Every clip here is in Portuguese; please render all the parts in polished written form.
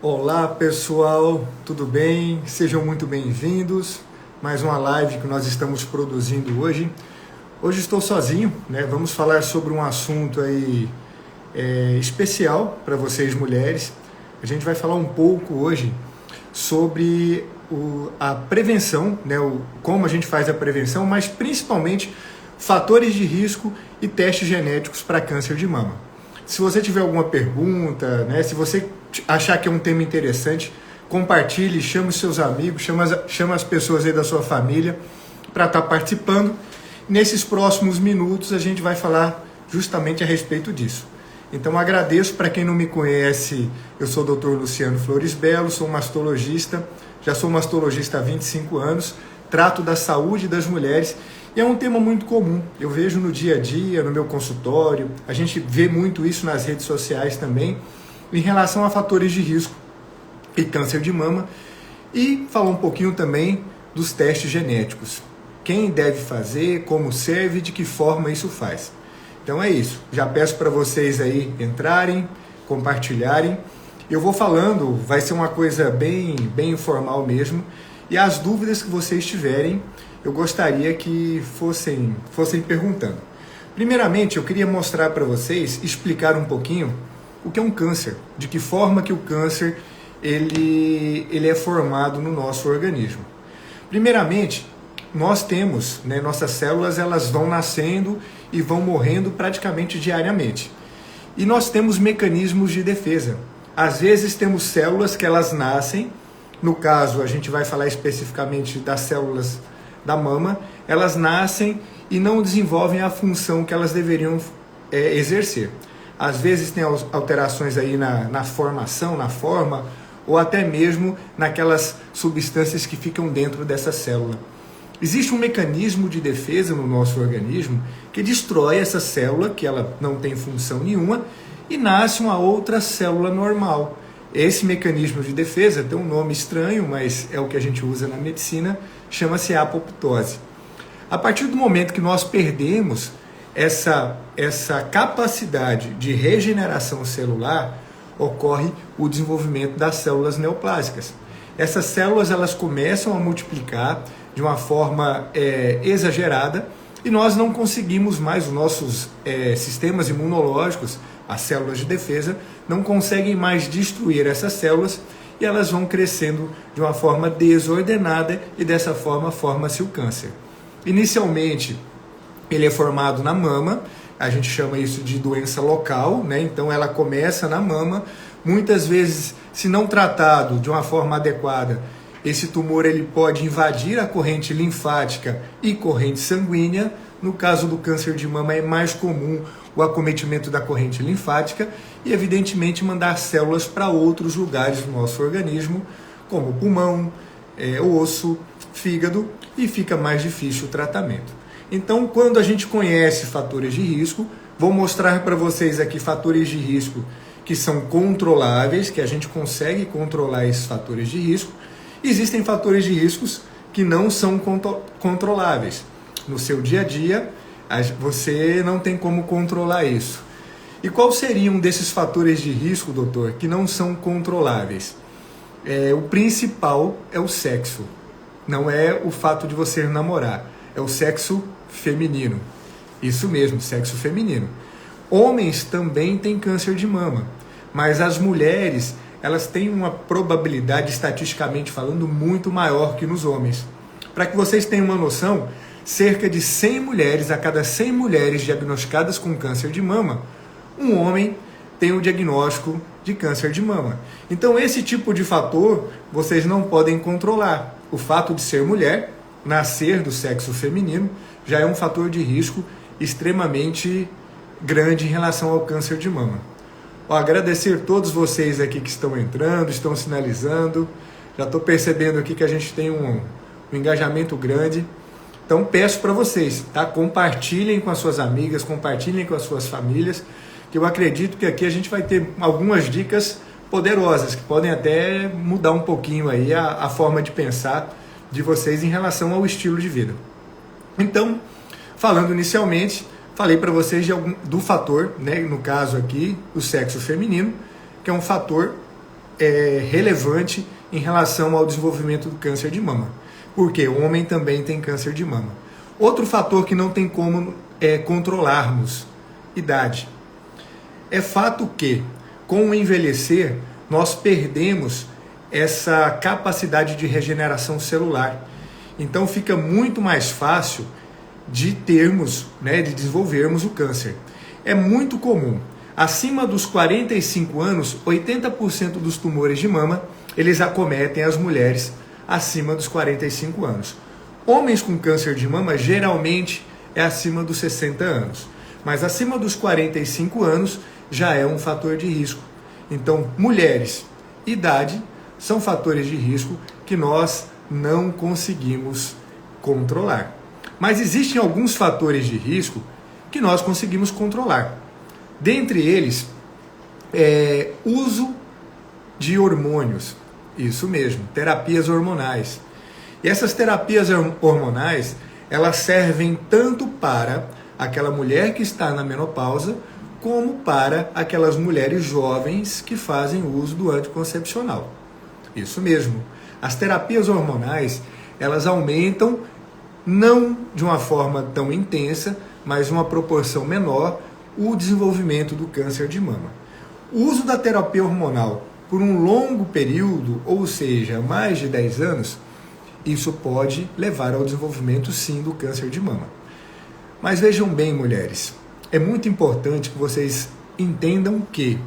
Olá pessoal, tudo bem? Sejam muito bem-vindos. Mais uma live que nós estamos produzindo hoje. Hoje estou sozinho, né? Vamos falar sobre um assunto aí especial para vocês mulheres. A gente vai falar um pouco hoje sobre a prevenção, né? Como a gente faz a prevenção, mas principalmente fatores de risco e testes genéticos para câncer de mama. Se você tiver alguma pergunta, né? Se você achar que é um tema interessante, compartilhe, chame os seus amigos, chama as pessoas aí da sua família para estar participando. Nesses próximos minutos a gente vai falar justamente a respeito disso. Então agradeço. Para quem não me conhece, eu sou o Dr. Luciano Flores Belo, sou mastologista, já sou mastologista há 25 anos, trato da saúde das mulheres e é um tema muito comum. Eu vejo no dia a dia, no meu consultório, a gente vê muito isso nas redes sociais também, em relação a fatores de risco e câncer de mama, e falar um pouquinho também dos testes genéticos. Quem deve fazer, como serve, de que forma isso faz. Então é isso. Já peço para vocês aí entrarem, compartilharem. Eu vou falando, vai ser uma coisa bem informal mesmo, e as dúvidas que vocês tiverem, eu gostaria que fossem perguntando. Primeiramente, eu queria mostrar para vocês, explicar um pouquinho o que é um câncer, de que forma que o câncer ele é formado no nosso organismo. Primeiramente, nós temos, né, nossas células, elas vão nascendo e vão morrendo praticamente diariamente. E nós temos mecanismos de defesa. Às vezes temos células que elas nascem, no caso a gente vai falar especificamente das células da mama, elas nascem e não desenvolvem a função que elas deveriam exercer. Às vezes tem alterações aí na formação, na forma, ou até mesmo naquelas substâncias que ficam dentro dessa célula. Existe um mecanismo de defesa no nosso organismo que destrói essa célula, que ela não tem função nenhuma, e nasce uma outra célula normal. Esse mecanismo de defesa tem um nome estranho, mas é o que a gente usa na medicina, chama-se apoptose. A partir do momento que nós perdemos essa capacidade de regeneração celular, ocorre o desenvolvimento das células neoplásicas. Essas células elas começam a multiplicar de uma forma exagerada e nós não conseguimos mais, os nossos sistemas imunológicos, as células de defesa, não conseguem mais destruir essas células e elas vão crescendo de uma forma desordenada e dessa forma forma-se o câncer. Inicialmente, ele é formado na mama, a gente chama isso de doença local, né? Então ela começa na mama, muitas vezes, se não tratado de uma forma adequada, esse tumor ele pode invadir a corrente linfática e corrente sanguínea. No caso do câncer de mama é mais comum o acometimento da corrente linfática e evidentemente mandar células para outros lugares do nosso organismo, como pulmão, osso, fígado, e fica mais difícil o tratamento. Então, quando a gente conhece fatores de risco, vou mostrar para vocês aqui fatores de risco que são controláveis, que a gente consegue controlar esses fatores de risco. Existem fatores de riscos que não são controláveis. No seu dia a dia, você não tem como controlar isso. E qual seria um desses fatores de risco, doutor, que não são controláveis? O principal é o sexo. Não é o fato de você namorar, é o sexo feminino. Isso mesmo, sexo feminino. Homens também têm câncer de mama, mas as mulheres, elas têm uma probabilidade, estatisticamente falando, muito maior que nos homens. Para que vocês tenham uma noção, cerca de 100 mulheres, a cada 100 mulheres diagnosticadas com câncer de mama, um homem tem o diagnóstico de câncer de mama. Então esse tipo de fator vocês não podem controlar. O fato de ser mulher, nascer do sexo feminino, já é um fator de risco extremamente grande em relação ao câncer de mama. Agradecer a todos vocês aqui que estão entrando, estão sinalizando. Já estou percebendo aqui que a gente tem um engajamento grande. Então peço para vocês, tá? Compartilhem com as suas amigas, compartilhem com as suas famílias, que eu acredito que aqui a gente vai ter algumas dicas poderosas, que podem até mudar um pouquinho aí a forma de pensar de vocês em relação ao estilo de vida. Então, falando inicialmente, falei para vocês do fator, né, no caso aqui, o sexo feminino, que é um fator relevante em relação ao desenvolvimento do câncer de mama. Porque o homem também tem câncer de mama. Outro fator que não tem como controlarmos, idade. É fato que, com o envelhecer, nós perdemos essa capacidade de regeneração celular. Então fica muito mais fácil de de desenvolvermos o câncer. É muito comum. Acima dos 45 anos, 80% dos tumores de mama, eles acometem as mulheres acima dos 45 anos. Homens com câncer de mama, geralmente, é acima dos 60 anos. Mas acima dos 45 anos, já é um fator de risco. Então, mulheres, idade, são fatores de risco que nós não conseguimos controlar. Mas existem alguns fatores de risco que nós conseguimos controlar. Dentre eles, uso de hormônios, isso mesmo, terapias hormonais. E essas terapias hormonais, elas servem tanto para aquela mulher que está na menopausa, como para aquelas mulheres jovens que fazem uso do anticoncepcional. Isso mesmo, as terapias hormonais, elas aumentam, não de uma forma tão intensa, mas uma proporção menor, o desenvolvimento do câncer de mama. O uso da terapia hormonal por um longo período, ou seja, mais de 10 anos, isso pode levar ao desenvolvimento, sim, do câncer de mama. Mas vejam bem, mulheres, é muito importante que vocês entendam que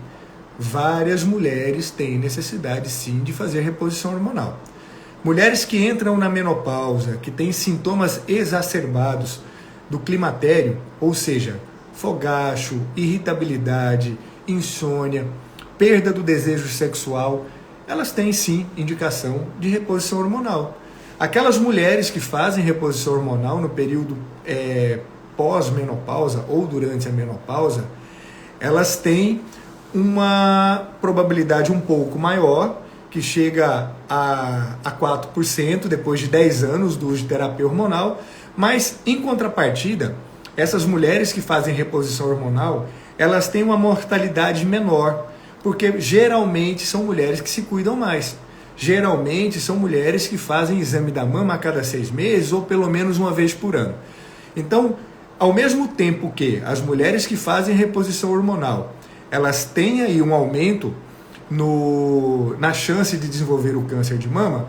várias mulheres têm necessidade, sim, de fazer reposição hormonal. Mulheres que entram na menopausa, que têm sintomas exacerbados do climatério, ou seja, fogacho, irritabilidade, insônia, perda do desejo sexual, elas têm sim indicação de reposição hormonal. Aquelas mulheres que fazem reposição hormonal no período pós-menopausa ou durante a menopausa, elas têm uma probabilidade um pouco maior, que chega a 4% depois de 10 anos do uso de terapia hormonal, mas em contrapartida, essas mulheres que fazem reposição hormonal, elas têm uma mortalidade menor, porque geralmente são mulheres que se cuidam mais. Geralmente são mulheres que fazem exame da mama a cada 6 meses ou pelo menos uma vez por ano. Então, ao mesmo tempo que as mulheres que fazem reposição hormonal, elas têm aí um aumento na chance de desenvolver o câncer de mama,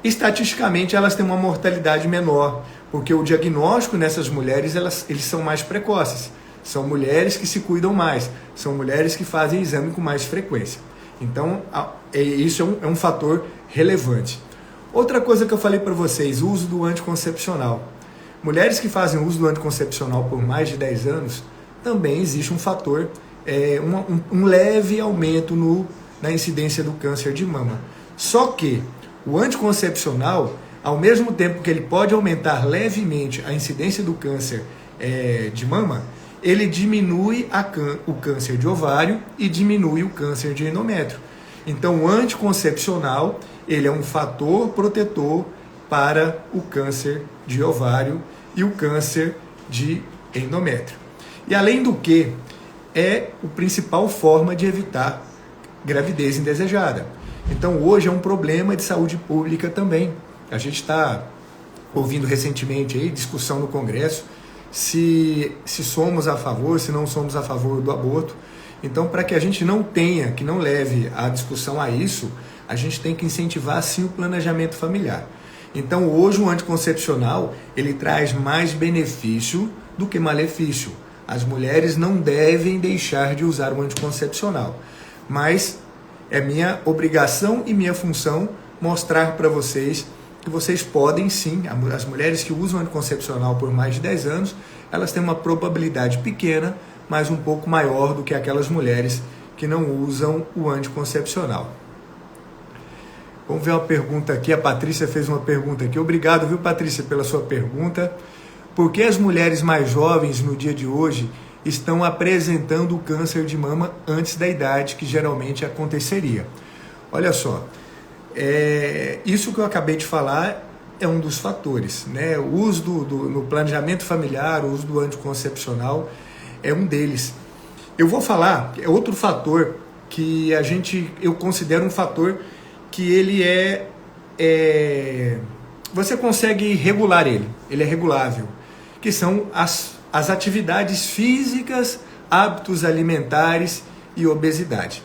estatisticamente elas têm uma mortalidade menor, porque o diagnóstico nessas mulheres, eles são mais precoces. São mulheres que se cuidam mais, são mulheres que fazem exame com mais frequência. Então, isso é um fator relevante. Outra coisa que eu falei para vocês, o uso do anticoncepcional. Mulheres que fazem uso do anticoncepcional por mais de 10 anos, também existe um fator, um leve aumento na incidência do câncer de mama. Só que o anticoncepcional, ao mesmo tempo que ele pode aumentar levemente a incidência do câncer de mama, ele diminui o câncer de ovário e diminui o câncer de endométrio. Então, o anticoncepcional, ele é um fator protetor para o câncer de ovário e o câncer de endométrio. E além do que, é a principal forma de evitar gravidez indesejada. Então, hoje é um problema de saúde pública também. A gente está ouvindo recentemente aí discussão no Congresso se somos a favor, se não somos a favor do aborto. Então, para que a gente que não leve a discussão a isso, a gente tem que incentivar sim o planejamento familiar. Então, hoje o anticoncepcional, ele traz mais benefício do que malefício. As mulheres não devem deixar de usar o anticoncepcional, mas é minha obrigação e minha função mostrar para vocês que vocês podem sim, as mulheres que usam anticoncepcional por mais de 10 anos, elas têm uma probabilidade pequena, mas um pouco maior do que aquelas mulheres que não usam o anticoncepcional. Vamos ver uma pergunta aqui, a Patrícia fez uma pergunta aqui. Obrigado, viu, Patrícia, pela sua pergunta. Por que as mulheres mais jovens no dia de hoje estão apresentando o câncer de mama antes da idade que geralmente aconteceria? Olha só, isso que eu acabei de falar é um dos fatores, né? O uso no planejamento familiar, o uso do anticoncepcional é um deles. Eu vou falar, é outro fator que eu considero um fator que ele você consegue regular ele é regulável, que são as atividades físicas, hábitos alimentares e obesidade.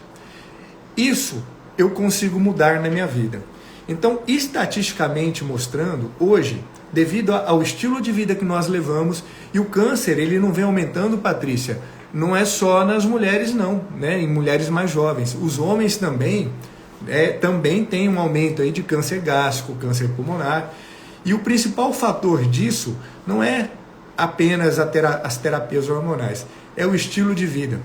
Isso eu consigo mudar na minha vida. Então, estatisticamente mostrando, hoje, devido ao estilo de vida que nós levamos, e o câncer, ele não vem aumentando, Patrícia, não é só nas mulheres não, né? Em mulheres mais jovens. Os homens também tem um aumento aí de câncer gástrico, câncer pulmonar. E o principal fator disso não é apenas as terapias hormonais, é o estilo de vida.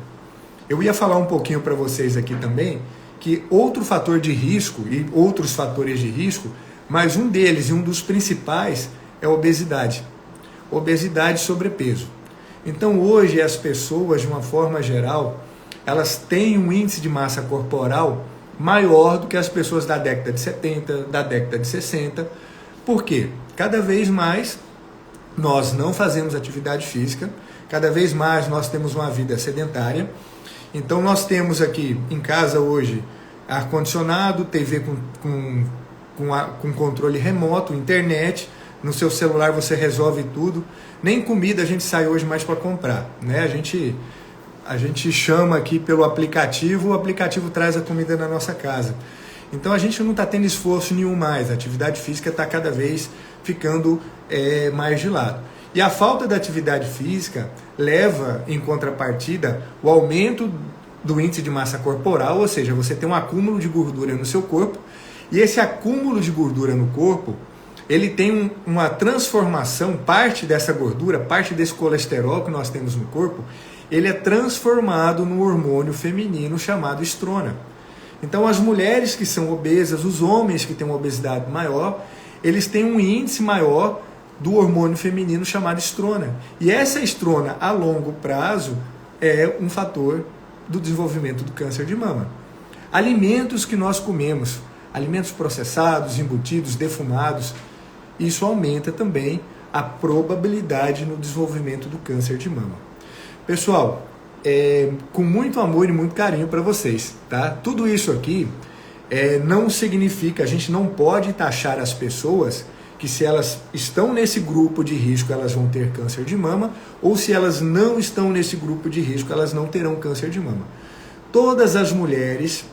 Eu ia falar um pouquinho para vocês aqui também, que outro fator de risco e outros fatores de risco, mas um deles e um dos principais é a obesidade. Obesidade e sobrepeso. Então hoje as pessoas, de uma forma geral, elas têm um índice de massa corporal maior do que as pessoas da década de 70, da década de 60. Por quê? Cada vez mais nós não fazemos atividade física, cada vez mais nós temos uma vida sedentária. Então nós temos aqui em casa hoje ar-condicionado, TV com controle remoto, internet, no seu celular você resolve tudo. Nem comida a gente sai hoje mais para comprar, né? A gente chama aqui pelo aplicativo, o aplicativo traz a comida na nossa casa. Então a gente não está tendo esforço nenhum mais, a atividade física está cada vez ficando mais de lado. E a falta da atividade física leva, em contrapartida, o aumento do índice de massa corporal, ou seja, você tem um acúmulo de gordura no seu corpo, e esse acúmulo de gordura no corpo, ele tem uma transformação, parte dessa gordura, parte desse colesterol que nós temos no corpo, ele é transformado no hormônio feminino chamado estrona. Então as mulheres que são obesas, os homens que têm uma obesidade maior, eles têm um índice maior do hormônio feminino chamado estrona. E essa estrona, a longo prazo, é um fator do desenvolvimento do câncer de mama. Alimentos que nós comemos, alimentos processados, embutidos, defumados, isso aumenta também a probabilidade no desenvolvimento do câncer de mama. Pessoal, com muito amor e muito carinho para vocês, tá? Tudo isso aqui não significa, a gente não pode taxar as pessoas que se elas estão nesse grupo de risco, elas vão ter câncer de mama, ou se elas não estão nesse grupo de risco, elas não terão câncer de mama. Todas as mulheres,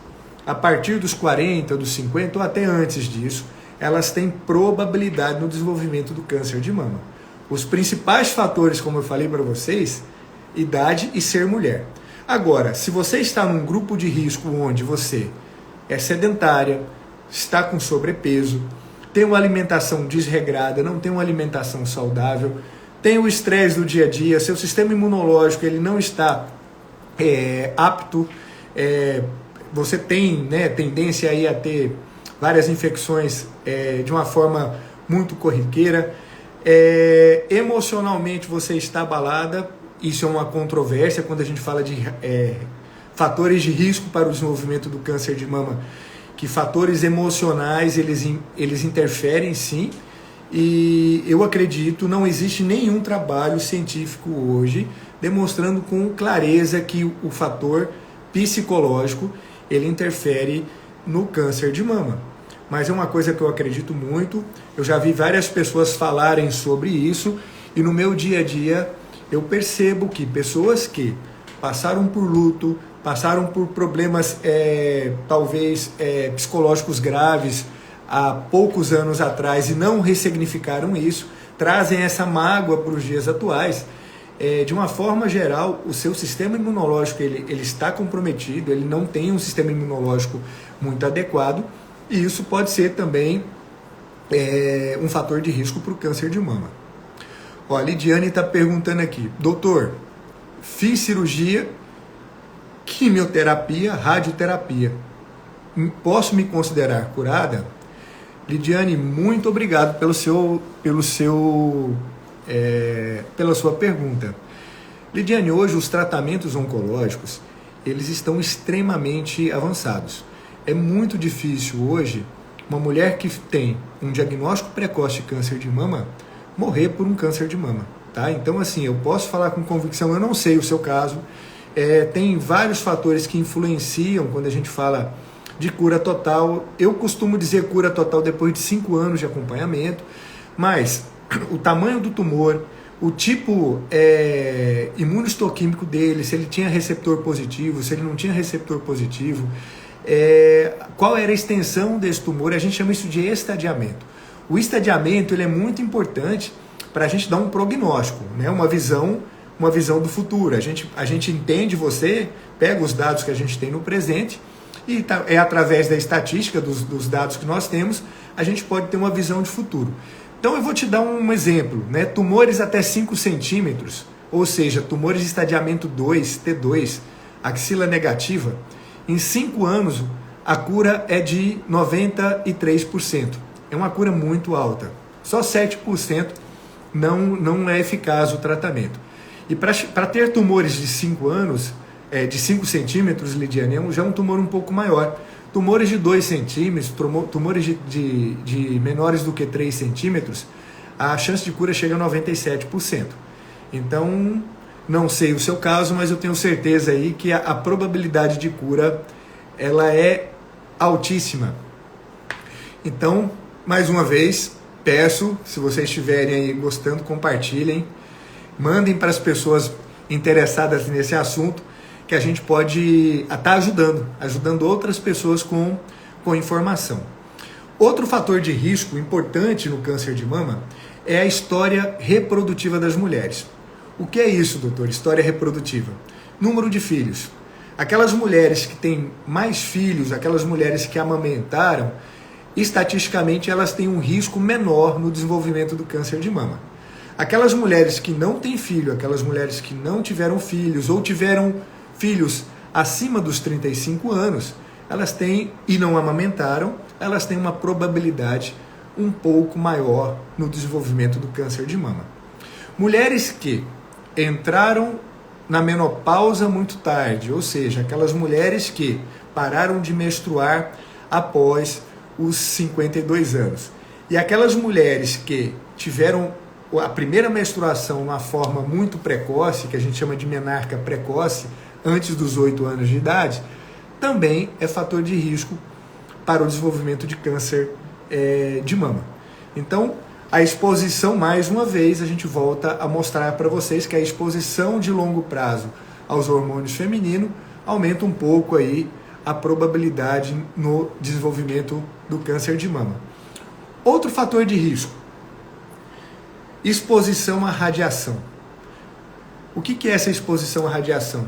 a partir dos 40, dos 50 ou até antes disso, elas têm probabilidade no desenvolvimento do câncer de mama. Os principais fatores, como eu falei para vocês, idade e ser mulher. Agora, se você está num grupo de risco onde você é sedentária, está com sobrepeso, tem uma alimentação desregrada, não tem uma alimentação saudável, tem o estresse do dia a dia, seu sistema imunológico ele não está apto, você tem tendência aí a ter várias infecções de uma forma muito corriqueira, emocionalmente você está abalada, isso é uma controvérsia quando a gente fala de fatores de risco para o desenvolvimento do câncer de mama, que fatores emocionais eles interferem sim, e eu acredito, não existe nenhum trabalho científico hoje demonstrando com clareza que o fator psicológico ele interfere no câncer de mama. Mas é uma coisa que eu acredito muito, eu já vi várias pessoas falarem sobre isso, e no meu dia a dia eu percebo que pessoas que passaram por luto, passaram por problemas talvez psicológicos graves há poucos anos atrás e não ressignificaram isso, trazem essa mágoa para os dias atuais. De uma forma geral, o seu sistema imunológico ele está comprometido, ele não tem um sistema imunológico muito adequado, e isso pode ser também um fator de risco para o câncer de mama. Ó, a Lidiane está perguntando aqui, doutor, fiz cirurgia, quimioterapia, radioterapia, posso me considerar curada? Lidiane, muito obrigado pela sua pergunta. Lidiane, hoje os tratamentos oncológicos, eles estão extremamente avançados. É muito difícil hoje uma mulher que tem um diagnóstico precoce de câncer de mama morrer por um câncer de mama, tá? Então assim, eu posso falar com convicção, eu não sei o seu caso, Tem vários fatores que influenciam quando a gente fala de cura total. Eu costumo dizer cura total depois de 5 anos de acompanhamento, mas o tamanho do tumor, o tipo imunohistoquímico dele, se ele tinha receptor positivo, se ele não tinha receptor positivo, qual era a extensão desse tumor, a gente chama isso de estadiamento. O estadiamento ele é muito importante para a gente dar um prognóstico, né? Uma visão do futuro. A gente entende, você pega os dados que a gente tem no presente e através da estatística dos dados que nós temos, a gente pode ter uma visão de futuro. Então eu vou te dar um exemplo, né? Tumores até 5 centímetros, ou seja, tumores de estadiamento 2, T2, axila negativa, em 5 anos a cura é de 93%. É uma cura muito alta. Só 7% não é eficaz o tratamento. E para ter tumores de 5 anos, de 5 centímetros, Lidiane, já é um tumor um pouco maior. Tumores de 2 centímetros, tumores de menores do que 3 centímetros, a chance de cura chega a 97%. Então, não sei o seu caso, mas eu tenho certeza aí que a probabilidade de cura ela é altíssima. Então, mais uma vez, peço, se vocês estiverem aí gostando, compartilhem, mandem para as pessoas interessadas nesse assunto, que a gente pode estar ajudando outras pessoas com informação. Outro fator de risco importante no câncer de mama é a história reprodutiva das mulheres. O que é isso, doutor? História reprodutiva. Número de filhos. Aquelas mulheres que têm mais filhos, aquelas mulheres que amamentaram, estatisticamente elas têm um risco menor no desenvolvimento do câncer de mama. Aquelas mulheres que não têm filho, aquelas mulheres que não tiveram filhos ou tiveram filhos acima dos 35 anos, elas têm, e não amamentaram, elas têm uma probabilidade um pouco maior no desenvolvimento do câncer de mama. Mulheres que entraram na menopausa muito tarde, ou seja, aquelas mulheres que pararam de menstruar após os 52 anos. E aquelas mulheres que tiveram a primeira menstruação numa forma muito precoce, que a gente chama de menarca precoce, antes dos 8 anos de idade, também é fator de risco para o desenvolvimento de câncer de mama. Então, a exposição, mais uma vez, a gente volta a mostrar para vocês que a exposição de longo prazo aos hormônios femininos aumenta um pouco aí a probabilidade no desenvolvimento do câncer de mama. Outro fator de risco, exposição à radiação. O que é essa exposição à radiação?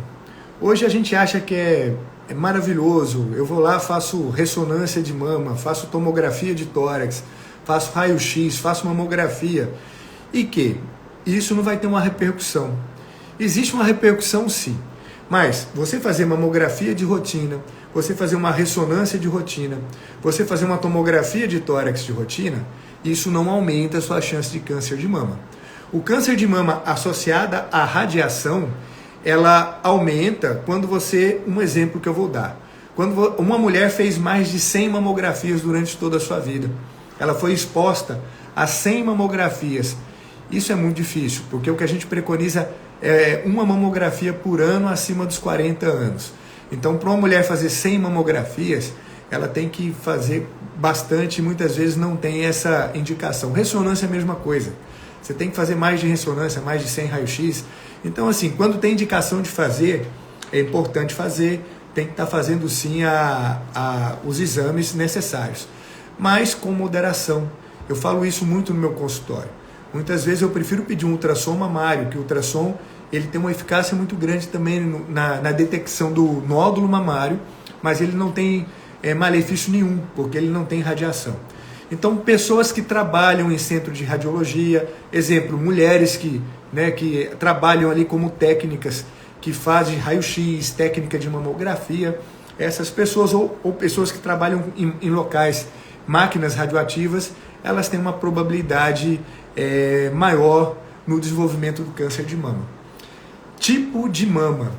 Hoje a gente acha que é maravilhoso, eu vou lá, faço ressonância de mama, faço tomografia de tórax, faço raio-x, faço mamografia, e que isso não vai ter uma repercussão. Existe uma repercussão sim, mas você fazer mamografia de rotina, você fazer uma ressonância de rotina, você fazer uma tomografia de tórax de rotina, isso não aumenta a sua chance de câncer de mama. O câncer de mama associado à radiação, ela aumenta quando um exemplo que eu vou dar, quando uma mulher fez mais de 100 mamografias durante toda a sua vida, ela foi exposta a 100 mamografias, isso é muito difícil, porque o que a gente preconiza é uma mamografia por ano acima dos 40 anos. Então, para uma mulher fazer 100 mamografias, ela tem que fazer bastante e muitas vezes não tem essa indicação. Ressonância é a mesma coisa. Você tem que fazer mais de ressonância, mais de 100 raio-x. Então, assim, quando tem indicação de fazer, é importante fazer, tem que estar fazendo sim os exames necessários. Mas com moderação. Eu falo isso muito no meu consultório. Muitas vezes eu prefiro pedir um ultrassom mamário, que o ultrassom ele tem uma eficácia muito grande também na detecção do nódulo mamário, mas ele não tem malefício nenhum, porque ele não tem radiação. Então, pessoas que trabalham em centro de radiologia, exemplo, mulheres que trabalham ali como técnicas, que fazem raio-x, técnica de mamografia, essas pessoas, ou pessoas que trabalham em locais, máquinas radioativas, elas têm uma probabilidade maior no desenvolvimento do câncer de mama. Tipo de mama.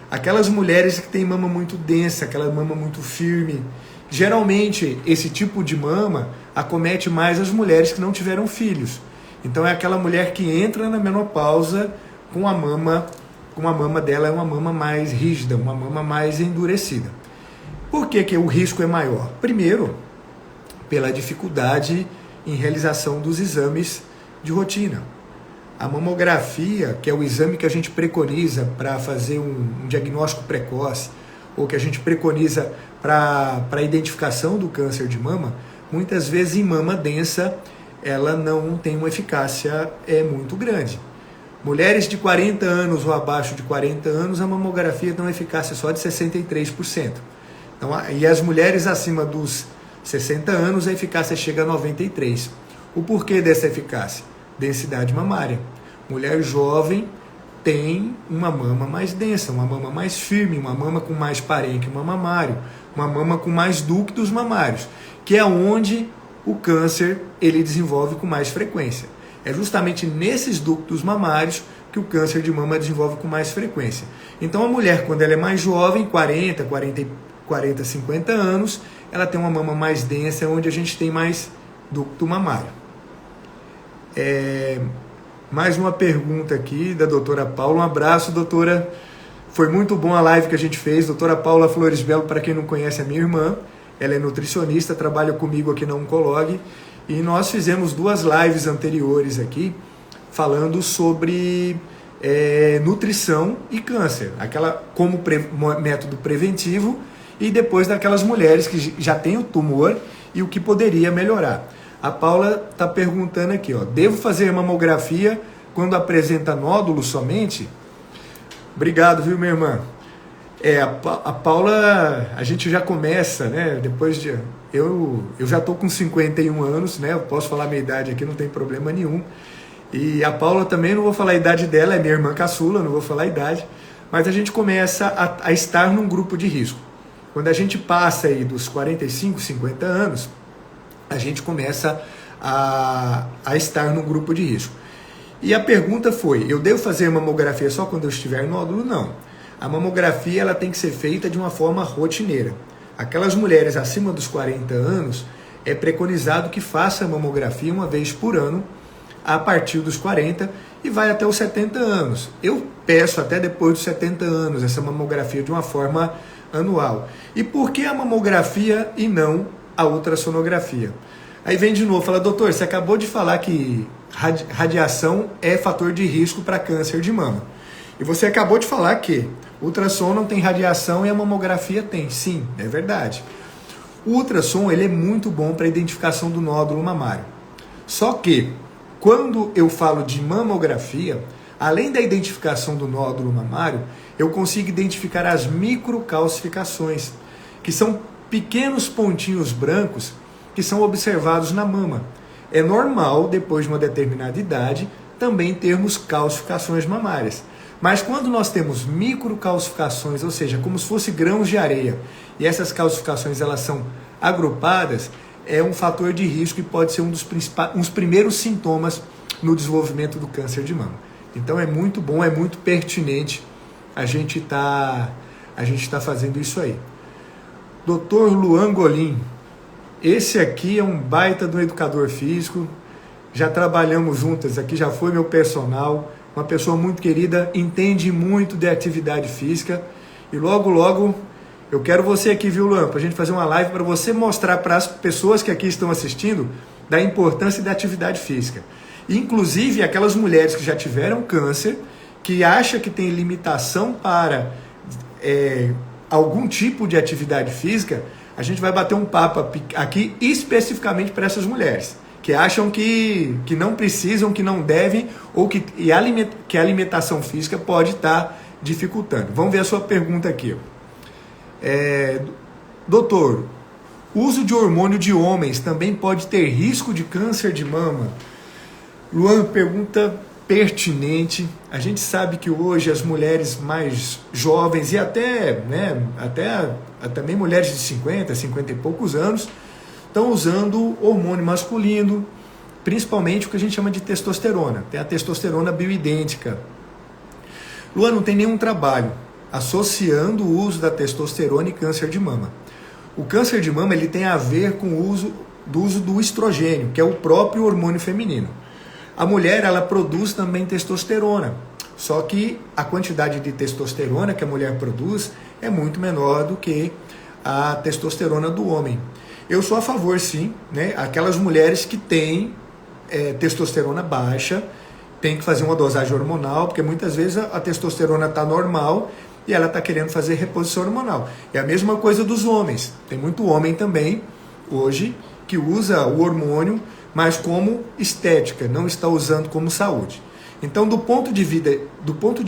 Aquelas mulheres que têm mama muito densa, aquela mama muito firme. Geralmente, esse tipo de mama acomete mais as mulheres que não tiveram filhos. Então, é aquela mulher que entra na menopausa com a mama como a mama dela é uma mama mais rígida, uma mama mais endurecida. Por que o risco é maior? Primeiro, pela dificuldade em realização dos exames de rotina. A mamografia, que é o exame que a gente preconiza para fazer um diagnóstico precoce, ou que a gente preconiza para a identificação do câncer de mama, muitas vezes em mama densa ela não tem uma eficácia muito grande. Mulheres de 40 anos ou abaixo de 40 anos, a mamografia tem uma eficácia só de 63%. Então, e as mulheres acima dos 60 anos, a eficácia chega a 93%. O porquê dessa eficácia? Densidade mamária. Mulher jovem tem uma mama mais densa, uma mama mais firme, uma mama com mais parênquima mamário, uma mama com mais ductos mamários, que é onde o câncer ele desenvolve com mais frequência. É justamente nesses ductos mamários que o câncer de mama desenvolve com mais frequência. Então a mulher, quando ela é mais jovem, 40, 50 anos, ela tem uma mama mais densa, onde a gente tem mais ducto mamário. Mais uma pergunta aqui da doutora Paula. Um abraço, doutora. Foi muito bom a live que a gente fez. Doutora Paula Flores Belo, para quem não conhece, é minha irmã. Ela é nutricionista, trabalha comigo aqui na Oncolog. E nós fizemos 2 lives anteriores aqui, falando sobre nutrição e câncer. Aquela como método preventivo e depois daquelas mulheres que já têm o tumor e o que poderia melhorar. A Paula está perguntando aqui, devo fazer mamografia quando apresenta nódulo somente? Obrigado, viu, minha irmã? A Paula, a gente já começa, né, depois de... Eu já estou com 51 anos, né, eu posso falar a minha idade aqui, não tem problema nenhum. E a Paula também, não vou falar a idade dela, é minha irmã caçula, não vou falar a idade. Mas a gente começa a estar num grupo de risco. Quando a gente passa aí dos 45, 50 anos... a gente começa a estar no grupo de risco. E a pergunta foi, eu devo fazer mamografia só quando eu estiver nódulo? Não. A mamografia ela tem que ser feita de uma forma rotineira. Aquelas mulheres acima dos 40 anos, é preconizado que faça a mamografia uma vez por ano, a partir dos 40 e vai até os 70 anos. Eu peço até depois dos 70 anos essa mamografia de uma forma anual. E por que a mamografia e não a ultrassonografia? Aí vem de novo, fala, doutor, você acabou de falar que radiação é fator de risco para câncer de mama. E você acabou de falar que ultrassom não tem radiação e a mamografia tem. Sim, é verdade. O ultrassom ele é muito bom para a identificação do nódulo mamário. Só que, quando eu falo de mamografia, além da identificação do nódulo mamário, eu consigo identificar as microcalcificações, que são pequenos pontinhos brancos que são observados na mama. É normal, depois de uma determinada idade, também termos calcificações mamárias. Mas quando nós temos microcalcificações, ou seja, como se fosse grãos de areia, e essas calcificações elas são agrupadas, é um fator de risco e pode ser um dos primeiros sintomas no desenvolvimento do câncer de mama. Então é muito bom, é muito pertinente a gente tá fazendo isso aí. Dr. Luan Golim, esse aqui é um baita do educador físico, já trabalhamos juntas aqui, já foi meu personal, uma pessoa muito querida, entende muito de atividade física e logo, logo eu quero você aqui, viu, Luan, para a gente fazer uma live para você mostrar para as pessoas que aqui estão assistindo da importância da atividade física. Inclusive aquelas mulheres que já tiveram câncer, que acham que tem limitação para algum tipo de atividade física, a gente vai bater um papo aqui especificamente para essas mulheres, que acham que não precisam, que não devem, ou que a alimentação física pode estar dificultando. Vamos ver a sua pergunta aqui. Doutor, uso de hormônio de homens também pode ter risco de câncer de mama? Luan, pergunta pertinente. A gente sabe que hoje as mulheres mais jovens e até também mulheres de 50 e poucos anos estão usando hormônio masculino, principalmente o que a gente chama de testosterona. Tem a testosterona bioidêntica. Luan, não tem nenhum trabalho associando o uso da testosterona e câncer de mama. O câncer de mama ele tem a ver com o uso do estrogênio, que é o próprio hormônio feminino. A mulher ela produz também testosterona. Só que a quantidade de testosterona que a mulher produz é muito menor do que a testosterona do homem. Eu sou a favor, sim, né? Aquelas mulheres que têm testosterona baixa, tem que fazer uma dosagem hormonal, porque muitas vezes a testosterona está normal e ela está querendo fazer reposição hormonal. É a mesma coisa dos homens. Tem muito homem também, hoje, que usa o hormônio, mas como estética, não está usando como saúde. Então, do ponto de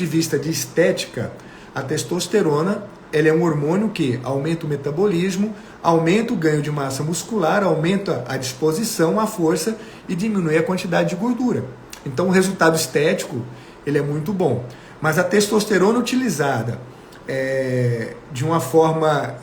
vista de estética, a testosterona ela é um hormônio que aumenta o metabolismo, aumenta o ganho de massa muscular, aumenta a disposição, a força e diminui a quantidade de gordura. Então, o resultado estético ele é muito bom. Mas a testosterona utilizada de uma forma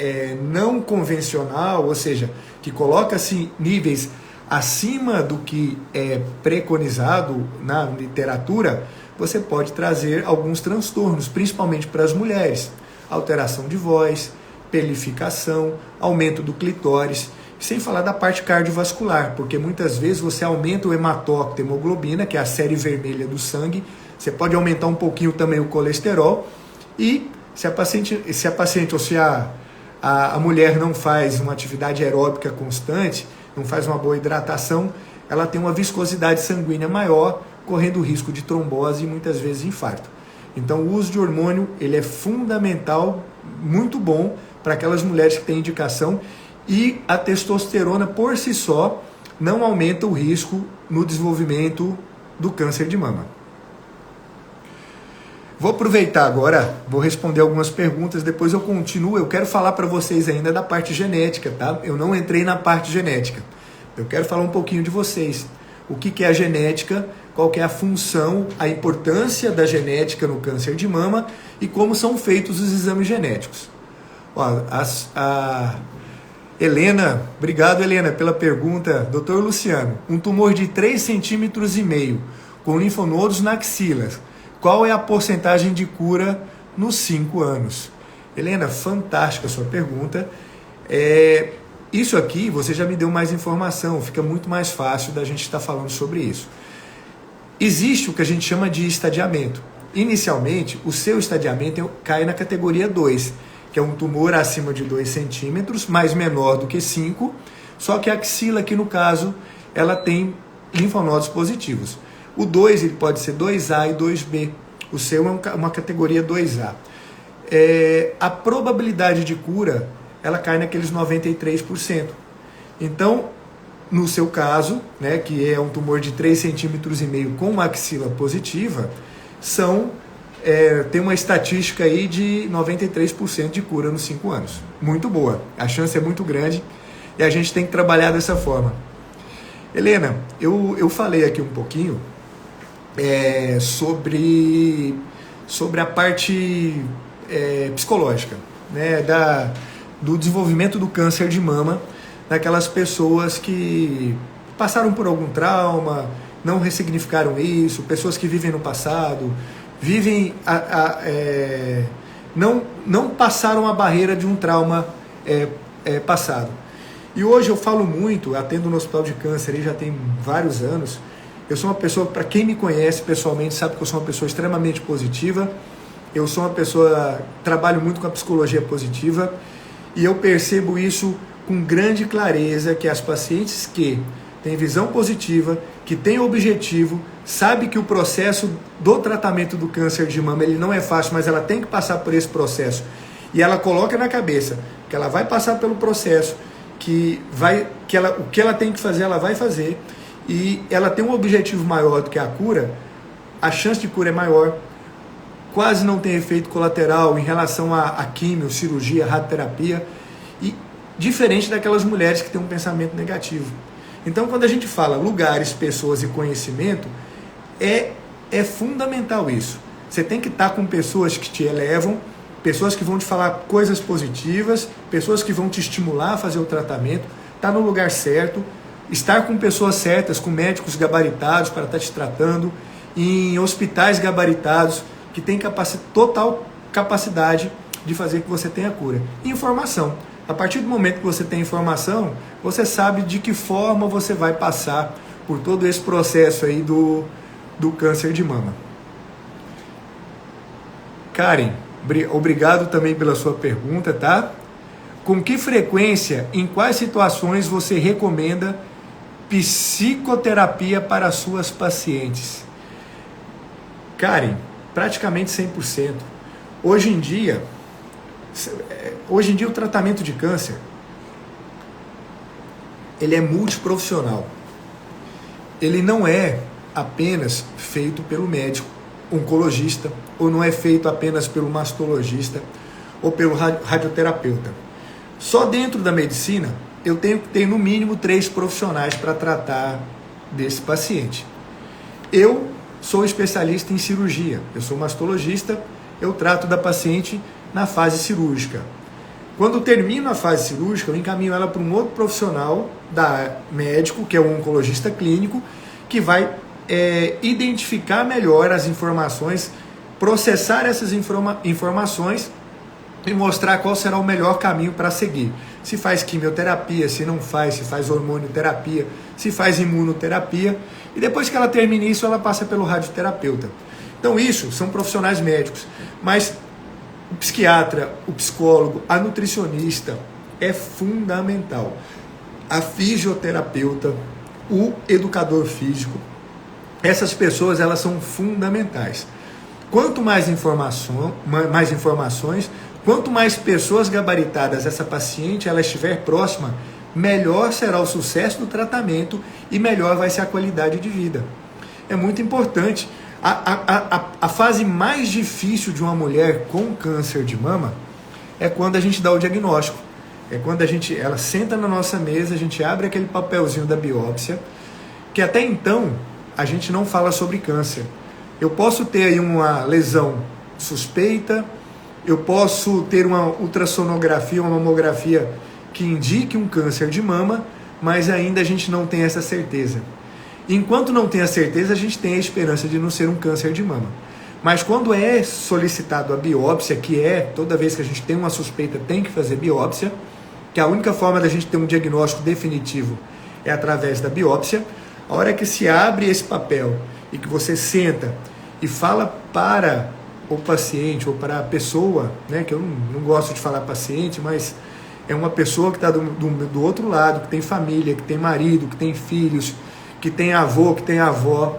não convencional, ou seja, que coloca-se níveis acima do que é preconizado na literatura, você pode trazer alguns transtornos, principalmente para as mulheres. Alteração de voz, pelificação, aumento do clitóris, sem falar da parte cardiovascular, porque muitas vezes você aumenta o hematócrito, hemoglobina, que é a série vermelha do sangue, você pode aumentar um pouquinho também o colesterol, e se a paciente ou se a mulher não faz uma atividade aeróbica constante, não faz uma boa hidratação, ela tem uma viscosidade sanguínea maior, correndo o risco de trombose e muitas vezes infarto. Então o uso de hormônio ele é fundamental, muito bom para aquelas mulheres que têm indicação, e a testosterona por si só não aumenta o risco no desenvolvimento do câncer de mama. Vou aproveitar agora, vou responder algumas perguntas, depois eu continuo. Eu quero falar para vocês ainda da parte genética, tá? Eu não entrei na parte genética. Eu quero falar um pouquinho de vocês. O que é a genética, qual que é a função, a importância da genética no câncer de mama e como são feitos os exames genéticos. Ó, a Helena, obrigado Helena pela pergunta. Doutor Luciano, um tumor de 3,5 cm com linfonodos na axila, qual é a porcentagem de cura nos 5 anos? Helena, fantástica a sua pergunta. Isso aqui você já me deu mais informação, fica muito mais fácil da gente estar falando sobre isso. Existe o que a gente chama de estadiamento. Inicialmente, o seu estadiamento cai na categoria 2, que é um tumor acima de 2 centímetros, mais menor do que 5, só que a axila aqui no caso, ela tem linfonodos positivos. O 2 ele pode ser 2A e 2B, o seu é uma categoria 2A. A probabilidade de cura, ela cai naqueles 93%. Então, no seu caso, né, que é um tumor de 3,5 cm com uma axila positiva, tem uma estatística aí de 93% de cura nos 5 anos. Muito boa, a chance é muito grande e a gente tem que trabalhar dessa forma. Helena, eu falei aqui um pouquinho sobre a parte psicológica, né, do desenvolvimento do câncer de mama daquelas pessoas que passaram por algum trauma, não ressignificaram isso, pessoas que vivem no passado, não passaram a barreira de um trauma passado. E hoje eu falo muito, atendo no Hospital de Câncer já tem vários anos. Eu sou uma pessoa, para quem me conhece pessoalmente, sabe que eu sou uma pessoa extremamente positiva. Eu sou uma pessoa, trabalho muito com a psicologia positiva e eu percebo isso com grande clareza, que as pacientes que têm visão positiva, que têm objetivo, sabe que o processo do tratamento do câncer de mama ele não é fácil, mas ela tem que passar por esse processo. E ela coloca na cabeça que ela vai passar pelo processo, o que ela tem que fazer, ela vai fazer, e ela tem um objetivo maior do que a cura, a chance de cura é maior, quase não tem efeito colateral em relação a químio, cirurgia, radioterapia, e diferente daquelas mulheres que têm um pensamento negativo. Então, quando a gente fala lugares, pessoas e conhecimento, é fundamental isso. Você tem que estar com pessoas que te elevam, pessoas que vão te falar coisas positivas, pessoas que vão te estimular a fazer o tratamento, estar no lugar certo, estar com pessoas certas, com médicos gabaritados para estar te tratando, em hospitais gabaritados, que têm total capacidade de fazer que você tenha cura. Informação. A partir do momento que você tem informação, você sabe de que forma você vai passar por todo esse processo aí do câncer de mama. Karen, obrigado também pela sua pergunta, tá? Com que frequência, em quais situações você recomenda psicoterapia para suas pacientes? Karen, praticamente 100%. Hoje em dia o tratamento de câncer, ele é multiprofissional. Ele não é apenas feito pelo médico oncologista, ou não é feito apenas pelo mastologista ou pelo radioterapeuta. Só dentro da medicina, eu tenho que ter no mínimo 3 profissionais para tratar desse paciente. Eu sou especialista em cirurgia, eu sou mastologista, eu trato da paciente na fase cirúrgica. Quando termino a fase cirúrgica, eu encaminho ela para um outro profissional médico, que é o oncologista clínico, que vai identificar melhor as informações, processar essas informações e mostrar qual será o melhor caminho para seguir. Se faz quimioterapia, se não faz, se faz hormonioterapia, se faz imunoterapia. E depois que ela termina isso, ela passa pelo radioterapeuta. Então isso são profissionais médicos. Mas o psiquiatra, o psicólogo, a nutricionista é fundamental. A fisioterapeuta, o educador físico, essas pessoas elas são fundamentais. Quanto mais informações, quanto mais pessoas gabaritadas essa paciente ela estiver próxima, melhor será o sucesso do tratamento e melhor vai ser a qualidade de vida. É muito importante. A fase mais difícil de uma mulher com câncer de mama é quando a gente dá o diagnóstico. É quando ela senta na nossa mesa, a gente abre aquele papelzinho da biópsia, que até então a gente não fala sobre câncer. Eu posso ter aí uma lesão suspeita, eu posso ter uma ultrassonografia, uma mamografia que indique um câncer de mama, mas ainda a gente não tem essa certeza. Enquanto não tem a certeza, a gente tem a esperança de não ser um câncer de mama. Mas quando é solicitado a biópsia, que é toda vez que a gente tem uma suspeita, tem que fazer biópsia, que a única forma da gente ter um diagnóstico definitivo é através da biópsia. A hora que se abre esse papel e que você senta e fala para o paciente ou para a pessoa, né, que eu não gosto de falar paciente, mas é uma pessoa que está do outro lado, que tem família, que tem marido, que tem filhos, que tem avô, que tem avó,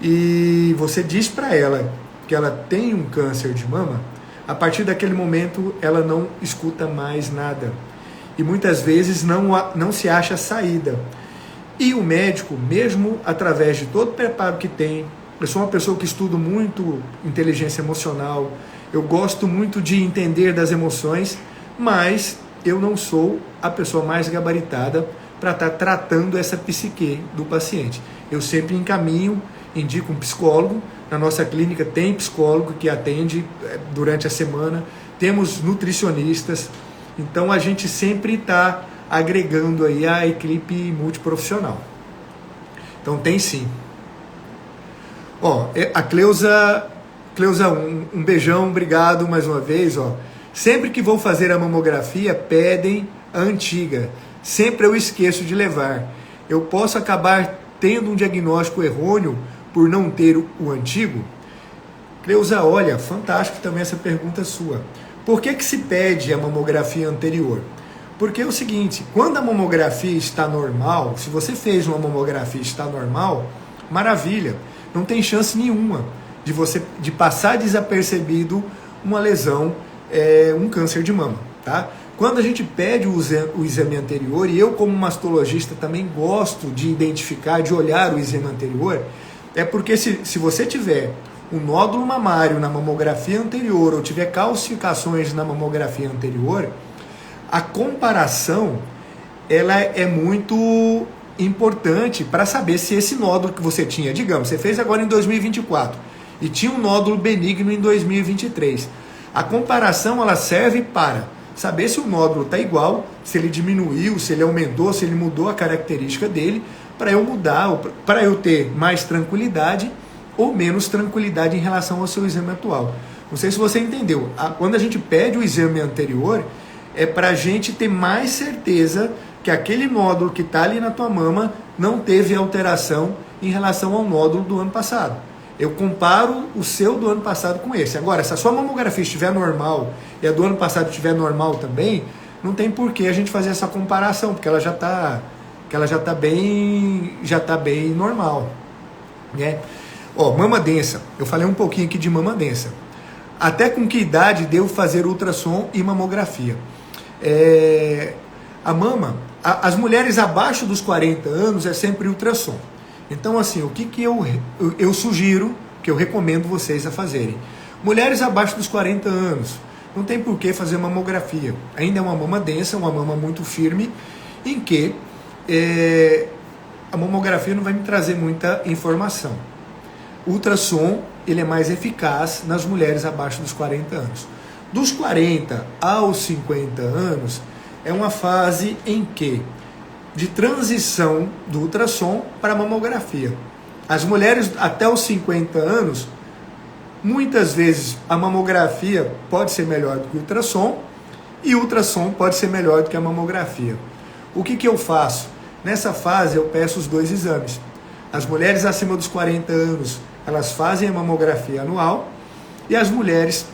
e você diz para ela que ela tem um câncer de mama, a partir daquele momento ela não escuta mais nada. E muitas vezes não se acha saída. E o médico, mesmo através de todo o preparo que tem, eu sou uma pessoa que estudo muito inteligência emocional, eu gosto muito de entender das emoções, mas eu não sou a pessoa mais gabaritada para estar tratando essa psique do paciente. Eu sempre encaminho, indico um psicólogo. Na nossa clínica tem psicólogo que atende durante a semana, temos nutricionistas, então a gente sempre está agregando aí a equipe multiprofissional. Então tem sim. Ó, a Cleusa, um beijão, obrigado mais uma vez. Ó. Sempre que vou fazer a mamografia, pedem a antiga. Sempre eu esqueço de levar. Eu posso acabar tendo um diagnóstico errôneo por não ter o antigo? Cleusa, olha, fantástico também essa pergunta sua. Por que se pede a mamografia anterior? Porque é o seguinte, quando a mamografia está normal, se você fez uma mamografia e está normal, maravilha, não tem chance nenhuma de passar desapercebido uma lesão, um câncer de mama, tá? Quando a gente pede o exame anterior, e eu como mastologista também gosto de identificar, de olhar o exame anterior, é porque se você tiver um nódulo mamário na mamografia anterior ou tiver calcificações na mamografia anterior, a comparação ela é muito importante para saber se esse nódulo que você tinha, digamos, você fez agora em 2024 e tinha um nódulo benigno em 2023. A comparação ela serve para saber se o nódulo está igual, se ele diminuiu, se ele aumentou, se ele mudou a característica dele, para eu mudar, para eu ter mais tranquilidade ou menos tranquilidade em relação ao seu exame atual. Não sei se você entendeu. Quando a gente pede o exame anterior, é para a gente ter mais certeza que aquele nódulo que está ali na tua mama não teve alteração em relação ao nódulo do ano passado. eu comparo o seu do ano passado com esse. Agora, se a sua mamografia estiver normal e a do ano passado estiver normal também, não tem por que a gente fazer essa comparação, porque ela já está bem normal, né? Ó, mama densa. Eu falei um pouquinho aqui de mama densa. Até com que idade devo fazer ultrassom e mamografia? A mama, as mulheres abaixo dos 40 anos é sempre ultrassom. Então, assim, o que eu sugiro, que eu recomendo vocês a fazerem? Mulheres abaixo dos 40 anos, não tem por que fazer mamografia. Ainda é uma mama densa, uma mama muito firme, em que a mamografia não vai me trazer muita informação. O ultrassom, ele é mais eficaz nas mulheres abaixo dos 40 anos. Dos 40 aos 50 anos, é uma fase em que de transição do ultrassom para a mamografia. As mulheres até os 50 anos, muitas vezes a mamografia pode ser melhor do que o ultrassom e o ultrassom pode ser melhor do que a mamografia. O que eu faço? Nessa fase eu peço os dois exames. As mulheres acima dos 40 anos, elas fazem a mamografia anual e as mulheres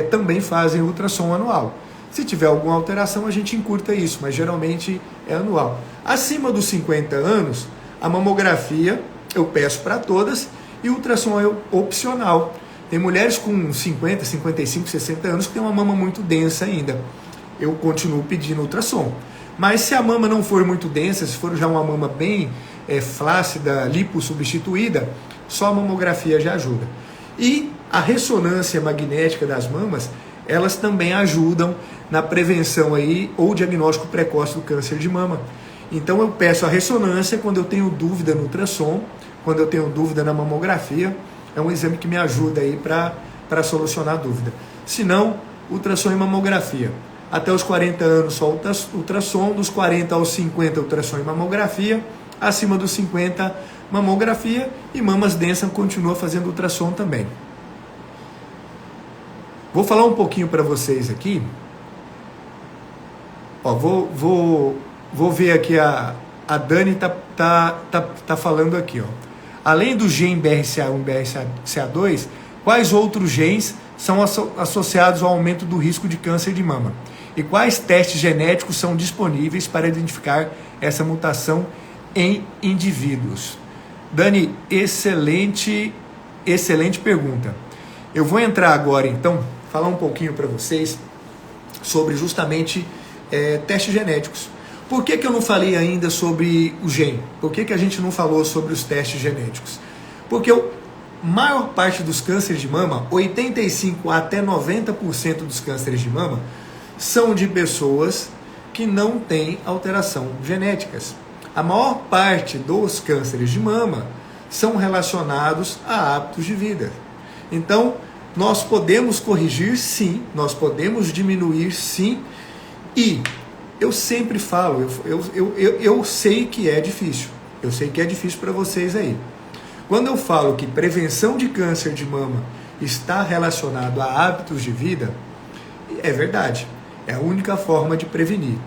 também fazem ultrassom anual. Se tiver alguma alteração, a gente encurta isso, mas geralmente é anual. Acima dos 50 anos, a mamografia eu peço para todas e o ultrassom é opcional. Tem mulheres com 50, 55, 60 anos que tem uma mama muito densa ainda. Eu continuo pedindo ultrassom. Mas se a mama não for muito densa, se for já uma mama bem flácida, lipossubstituída, só a mamografia já ajuda. E a ressonância magnética das mamas, elas também ajudam na prevenção aí, ou diagnóstico precoce do câncer de mama. Então eu peço a ressonância quando eu tenho dúvida no ultrassom, quando eu tenho dúvida na mamografia, é um exame que me ajuda aí para solucionar a dúvida. Se não, ultrassom e mamografia. Até os 40 anos só ultrassom, dos 40 aos 50 ultrassom e mamografia, acima dos 50 mamografia e mamas densas continua fazendo ultrassom também. Vou falar um pouquinho para vocês aqui. Ó, vou ver aqui, a Dani tá falando aqui, ó. Além do gene BRCA1 e BRCA2, quais outros genes são associados ao aumento do risco de câncer de mama? E quais testes genéticos são disponíveis para identificar essa mutação em indivíduos? Dani, excelente pergunta. Eu vou entrar agora, então, falar um pouquinho para vocês sobre justamente testes genéticos. Por que eu não falei ainda sobre o gene? Por que a gente não falou sobre os testes genéticos? Porque a maior parte dos cânceres de mama, 85% até 90% dos cânceres de mama, são de pessoas que não têm alteração genéticas. A maior parte dos cânceres de mama são relacionados a hábitos de vida. Então, nós podemos corrigir sim, nós podemos diminuir sim, e eu sempre falo, eu sei que é difícil, eu sei que é difícil para vocês aí. Quando eu falo que prevenção de câncer de mama está relacionado a hábitos de vida, é verdade, é a única forma de prevenir.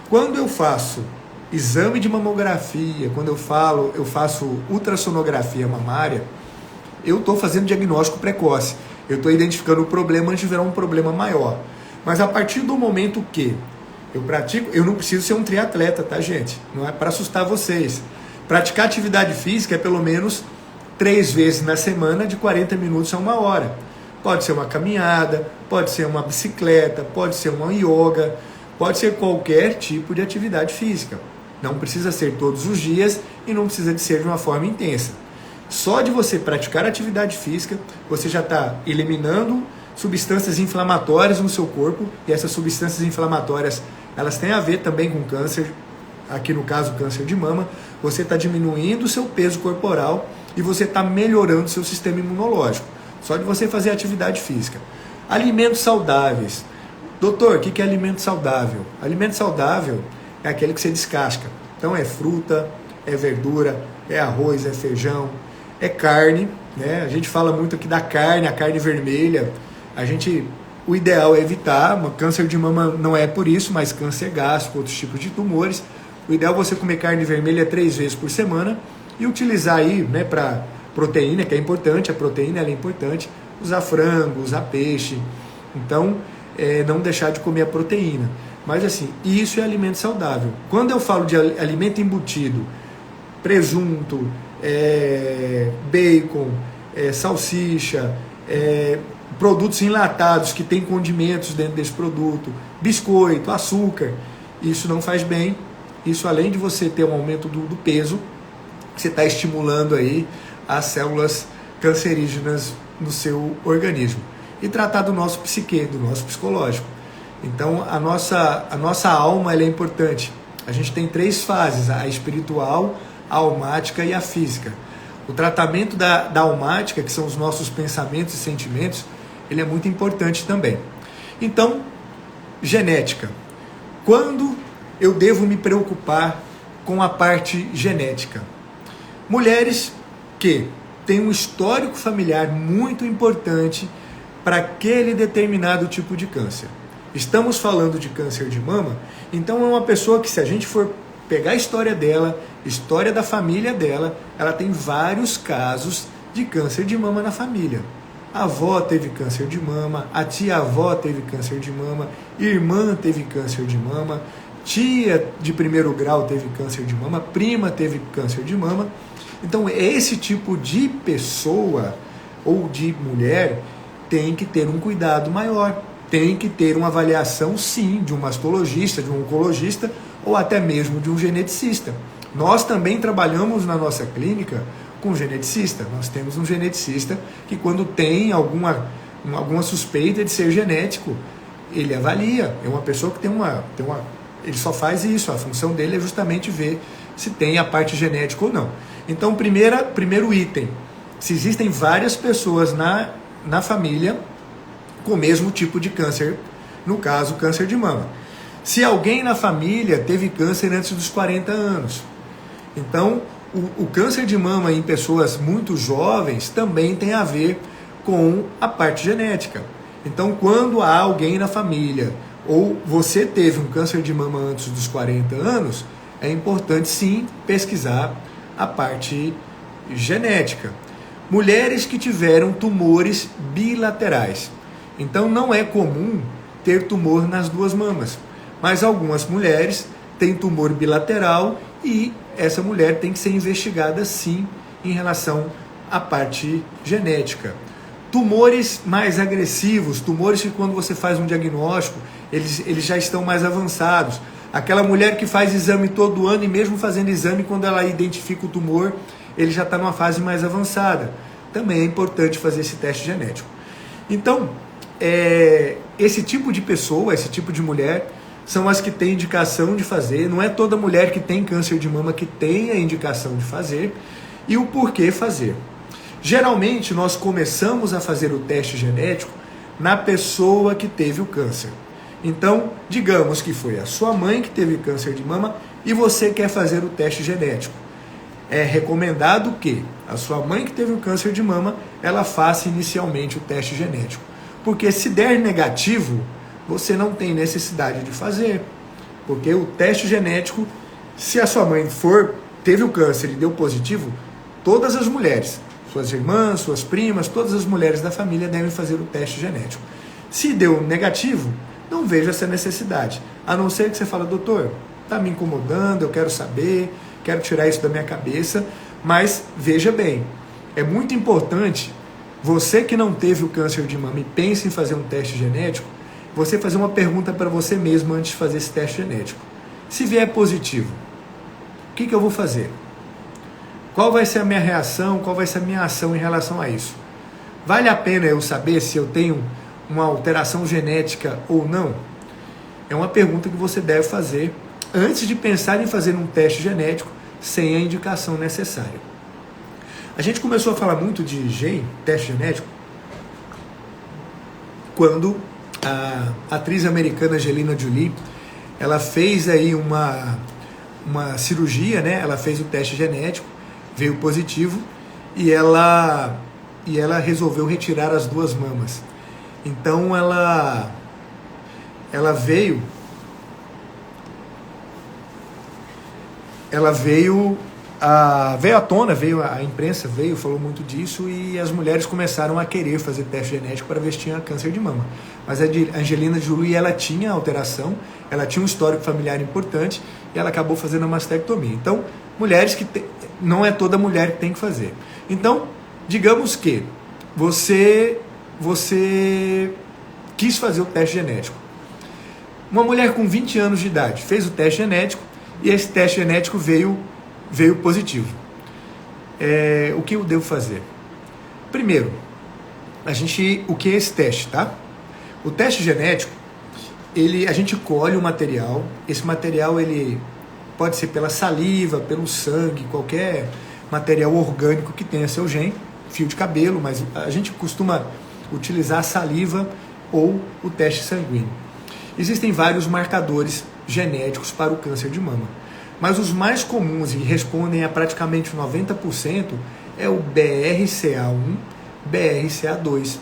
Quando eu faço exame de mamografia, quando eu faço ultrassonografia mamária, eu estou fazendo diagnóstico precoce, eu estou identificando o problema antes de virar um problema maior. Mas a partir do momento que eu pratico, eu não preciso ser um triatleta, tá, gente? Não é para assustar vocês. Praticar atividade física é pelo menos 3 vezes na semana, de 40 minutos a 1 hora. Pode ser uma caminhada, pode ser uma bicicleta, pode ser uma yoga, pode ser qualquer tipo de atividade física. Não precisa ser todos os dias e não precisa de ser de uma forma intensa. Só de você praticar atividade física, você já está eliminando substâncias inflamatórias no seu corpo, e essas substâncias inflamatórias, elas têm a ver também com câncer, aqui no caso câncer de mama. Você está diminuindo o seu peso corporal e você está melhorando o seu sistema imunológico, só de você fazer atividade física. Alimentos saudáveis. Doutor, o que é alimento saudável? Alimento saudável é aquele que você descasca. Então é fruta, é verdura, é arroz, é feijão, é carne, né? A gente fala muito aqui da carne, a carne vermelha. O ideal é evitar, câncer de mama não é por isso, mas câncer gástrico, outros tipos de tumores. O ideal é você comer carne vermelha 3 vezes por semana e utilizar aí, né, para proteína, que é importante, a proteína ela é importante, usar frango, usar peixe, então não deixar de comer a proteína. Mas assim, isso é alimento saudável. Quando eu falo de alimento embutido, presunto, bacon, salsicha, produtos enlatados que tem condimentos dentro desse produto, biscoito, açúcar, isso não faz bem. Isso, além de você ter um aumento do peso, você está estimulando aí as células cancerígenas no seu organismo. E tratar do nosso psique, do nosso psicológico. Então, a nossa alma ela é importante. A gente tem 3 fases, a espiritual, a almática e a física. O tratamento da almática, que são os nossos pensamentos e sentimentos, ele é muito importante também. Então, genética. Quando eu devo me preocupar com a parte genética? Mulheres que têm um histórico familiar muito importante para aquele determinado tipo de câncer. Estamos falando de câncer de mama, então é uma pessoa que, se a gente for pegar a história dela, história da família dela, ela tem vários casos de câncer de mama na família. A avó teve câncer de mama, a tia-avó teve câncer de mama, irmã teve câncer de mama, tia de primeiro grau teve câncer de mama, prima teve câncer de mama. Então, esse tipo de pessoa ou de mulher tem que ter um cuidado maior, tem que ter uma avaliação, sim, de um mastologista, de um oncologista ou até mesmo de um geneticista. Nós também trabalhamos na nossa clínica com geneticista. Nós temos um geneticista que, quando tem alguma suspeita de ser genético, ele avalia. É uma pessoa que ele só faz isso, a função dele é justamente ver se tem a parte genética ou não. Então, primeiro item, se existem várias pessoas na família com o mesmo tipo de câncer, no caso, câncer de mama. Se alguém na família teve câncer antes dos 40 anos. Então, o câncer de mama em pessoas muito jovens também tem a ver com a parte genética. Então, quando há alguém na família, ou você teve um câncer de mama antes dos 40 anos, é importante sim pesquisar a parte genética. Mulheres que tiveram tumores bilaterais. Então, não é comum ter tumor nas 2 mamas, mas algumas mulheres têm tumor bilateral e essa mulher tem que ser investigada sim em relação à parte genética. Tumores mais agressivos, tumores que, quando você faz um diagnóstico, eles já estão mais avançados. Aquela mulher que faz exame todo ano e, mesmo fazendo exame, quando ela identifica o tumor, ele já está numa fase mais avançada. Também é importante fazer esse teste genético. Então, esse tipo de pessoa, esse tipo de mulher, são as que têm indicação de fazer. Não é toda mulher que tem câncer de mama que tem a indicação de fazer. E o porquê fazer? Geralmente, nós começamos a fazer o teste genético na pessoa que teve o câncer. Então, digamos que foi a sua mãe que teve câncer de mama e você quer fazer o teste genético. É recomendado que a sua mãe que teve o câncer de mama, ela faça inicialmente o teste genético. Porque se der negativo, você não tem necessidade de fazer. Porque o teste genético, se a sua mãe teve o câncer e deu positivo, todas as mulheres, suas irmãs, suas primas, todas as mulheres da família devem fazer o teste genético. Se deu negativo, não vejo essa necessidade. A não ser que você fale: doutor, está me incomodando, eu quero saber, quero tirar isso da minha cabeça. Mas veja bem, é muito importante, você que não teve o câncer de mama e pensa em fazer um teste genético, você fazer uma pergunta para você mesmo antes de fazer esse teste genético. Se vier positivo, o que eu vou fazer? Qual vai ser a minha reação? Qual vai ser a minha ação em relação a isso? Vale a pena eu saber se eu tenho uma alteração genética ou não? É uma pergunta que você deve fazer antes de pensar em fazer um teste genético sem a indicação necessária. A gente começou a falar muito de gene, teste genético, quando a atriz americana Angelina Jolie, ela fez aí uma cirurgia, né? Ela fez o teste genético, veio positivo e ela resolveu retirar as 2 mamas. Então ela veio veio à tona, a imprensa falou muito disso e as mulheres começaram a querer fazer teste genético para ver se tinha câncer de mama. Mas a Angelina Jolie, ela tinha alteração, ela tinha um histórico familiar importante e ela acabou fazendo a mastectomia. Então, mulheres não é toda mulher que tem que fazer. Então, digamos que você quis fazer o teste genético. Uma mulher com 20 anos de idade fez o teste genético e esse teste genético veio positivo. O que eu devo fazer? Primeiro, o que é esse teste, tá? O teste genético, a gente colhe o material. Esse material ele pode ser pela saliva, pelo sangue, qualquer material orgânico que tenha seu gene, fio de cabelo, mas a gente costuma utilizar a saliva ou o teste sanguíneo. Existem vários marcadores genéticos para o câncer de mama, mas os mais comuns e respondem a praticamente 90% é o BRCA1, BRCA2.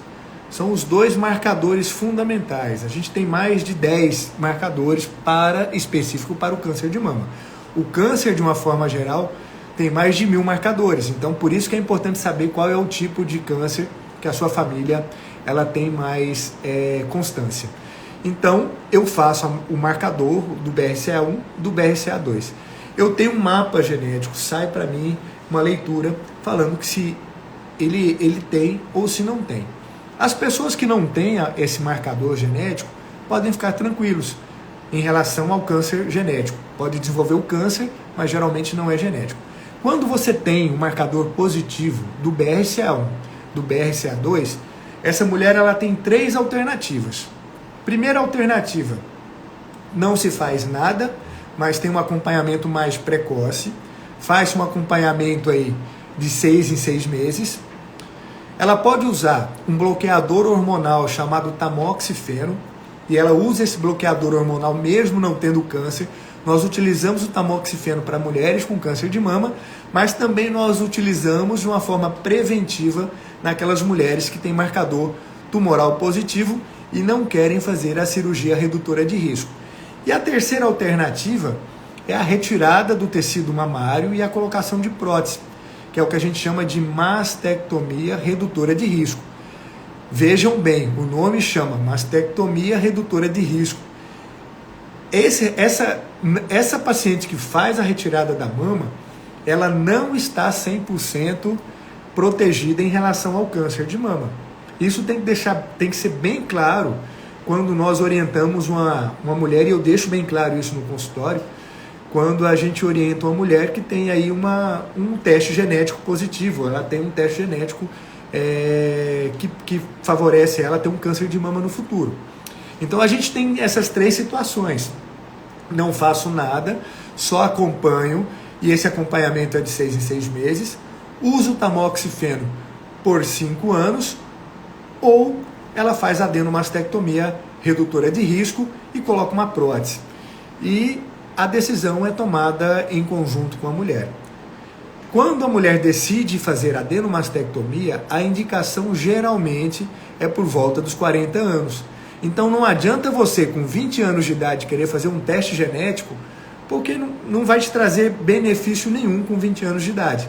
São os dois marcadores fundamentais. A gente tem mais de 10 marcadores específico para o câncer de mama. O câncer, de uma forma geral, tem mais de 1000 marcadores. Então, por isso que é importante saber qual é o tipo de câncer que a sua família ela tem mais constância. Então, eu faço o marcador do BRCA1, do BRCA2. Eu tenho um mapa genético, sai para mim uma leitura falando que se ele tem ou se não tem. As pessoas que não têm esse marcador genético podem ficar tranquilos em relação ao câncer genético. Pode desenvolver o câncer, mas geralmente não é genético. Quando você tem um marcador positivo do BRCA1, do BRCA2, essa mulher ela tem 3 alternativas. Primeira alternativa, não se faz nada, mas tem um acompanhamento mais precoce, faz um acompanhamento aí de 6 em 6 meses. Ela pode usar um bloqueador hormonal chamado tamoxifeno, e ela usa esse bloqueador hormonal mesmo não tendo câncer. Nós utilizamos o tamoxifeno para mulheres com câncer de mama, mas também nós utilizamos de uma forma preventiva naquelas mulheres que têm marcador tumoral positivo e não querem fazer a cirurgia redutora de risco. E a terceira alternativa é a retirada do tecido mamário e a colocação de prótese, que é o que a gente chama de mastectomia redutora de risco. Vejam bem, o nome chama mastectomia redutora de risco. Essa paciente que faz a retirada da mama, ela não está 100% protegida em relação ao câncer de mama. Isso tem que ser bem claro quando nós orientamos uma mulher, e eu deixo bem claro isso no consultório, quando a gente orienta uma mulher que tem aí um teste genético positivo, ela tem um teste genético que favorece ela ter um câncer de mama no futuro. Então a gente tem essas 3 situações. Não faço nada, só acompanho, e esse acompanhamento é de 6 em 6 meses, uso o tamoxifeno por 5 anos, ou ela faz adenomastectomia redutora de risco e coloca uma prótese. E a decisão é tomada em conjunto com a mulher. Quando a mulher decide fazer adenomastectomia, a indicação geralmente é por volta dos 40 anos. Então não adianta você com 20 anos de idade querer fazer um teste genético, porque não vai te trazer benefício nenhum com 20 anos de idade.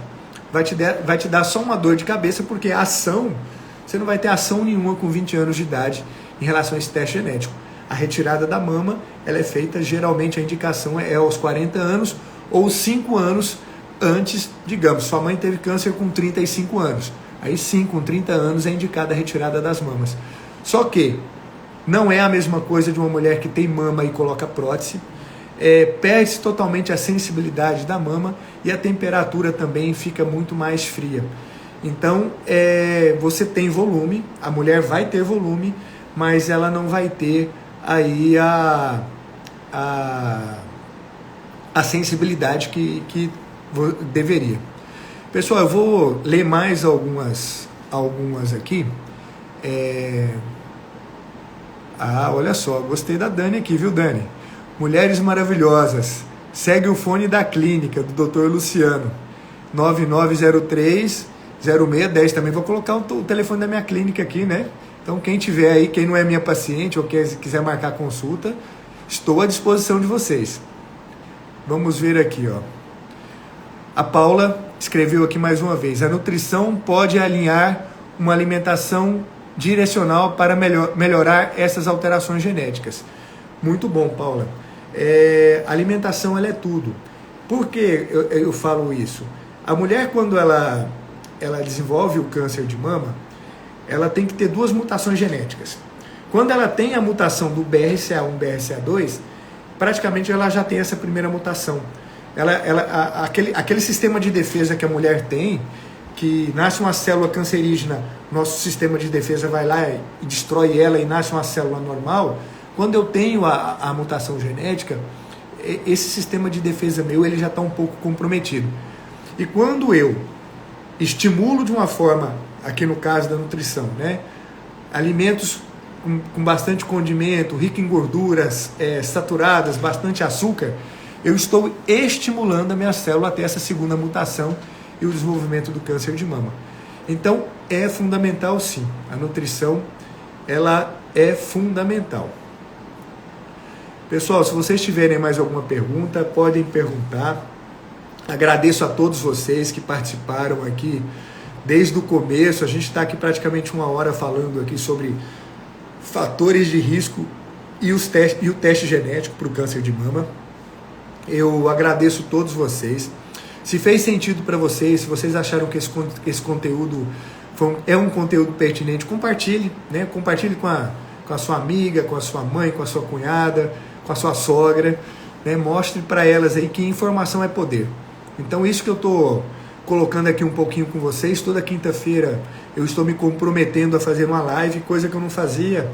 Vai te dar só uma dor de cabeça, porque você não vai ter ação nenhuma com 20 anos de idade em relação a esse teste genético. A retirada da mama, ela é feita, geralmente a indicação é aos 40 anos ou 5 anos antes, digamos, sua mãe teve câncer com 35 anos. Aí sim, com 30 anos é indicada a retirada das mamas. Só que não é a mesma coisa de uma mulher que tem mama e coloca prótese. Perde-se totalmente a sensibilidade da mama e a temperatura também fica muito mais fria. Então, você tem volume, a mulher vai ter volume, mas ela não vai ter aí a sensibilidade que deveria. Pessoal, eu vou ler mais algumas aqui. Olha só, gostei da Dani aqui, viu, Dani? Mulheres maravilhosas. Segue o fone da clínica, do Dr. Luciano. 9903-0610. Também vou colocar o telefone da minha clínica aqui, né? Então, quem tiver aí, quem não é minha paciente ou quiser marcar consulta, estou à disposição de vocês. Vamos ver aqui, ó. A Paula escreveu aqui mais uma vez: a nutrição pode alinhar uma alimentação direcional para melhorar essas alterações genéticas. Muito bom, Paula. A alimentação, ela é tudo. Por que eu falo isso? A mulher, quando ela desenvolve o câncer de mama, ela tem que ter duas mutações genéticas. Quando ela tem a mutação do BRCA1, BRCA2, praticamente ela já tem essa primeira mutação. Aquele sistema de defesa que a mulher tem, que nasce uma célula cancerígena, nosso sistema de defesa vai lá e destrói ela e nasce uma célula normal. Quando eu tenho a mutação genética, esse sistema de defesa meu ele já está um pouco comprometido. E quando eu estimulo de uma forma, aqui no caso da nutrição, né, alimentos com bastante condimento, rico em gorduras saturadas, bastante açúcar, eu estou estimulando a minha célula até essa segunda mutação e o desenvolvimento do câncer de mama. Então, é fundamental sim. A nutrição, ela é fundamental. Pessoal, se vocês tiverem mais alguma pergunta, podem perguntar. Agradeço a todos vocês que participaram aqui desde o começo. A gente está aqui praticamente 1 hora falando aqui sobre fatores de risco e o teste genético para o câncer de mama. Eu agradeço a todos vocês. Se fez sentido para vocês, se vocês acharam que esse conteúdo é um conteúdo pertinente, compartilhe, né? Compartilhe com a sua amiga, com a sua mãe, com a sua cunhada, com a sua sogra, né? Mostre para elas aí que informação é poder. Então isso que eu estou colocando aqui um pouquinho com vocês, toda quinta-feira eu estou me comprometendo a fazer uma live, coisa que eu não fazia,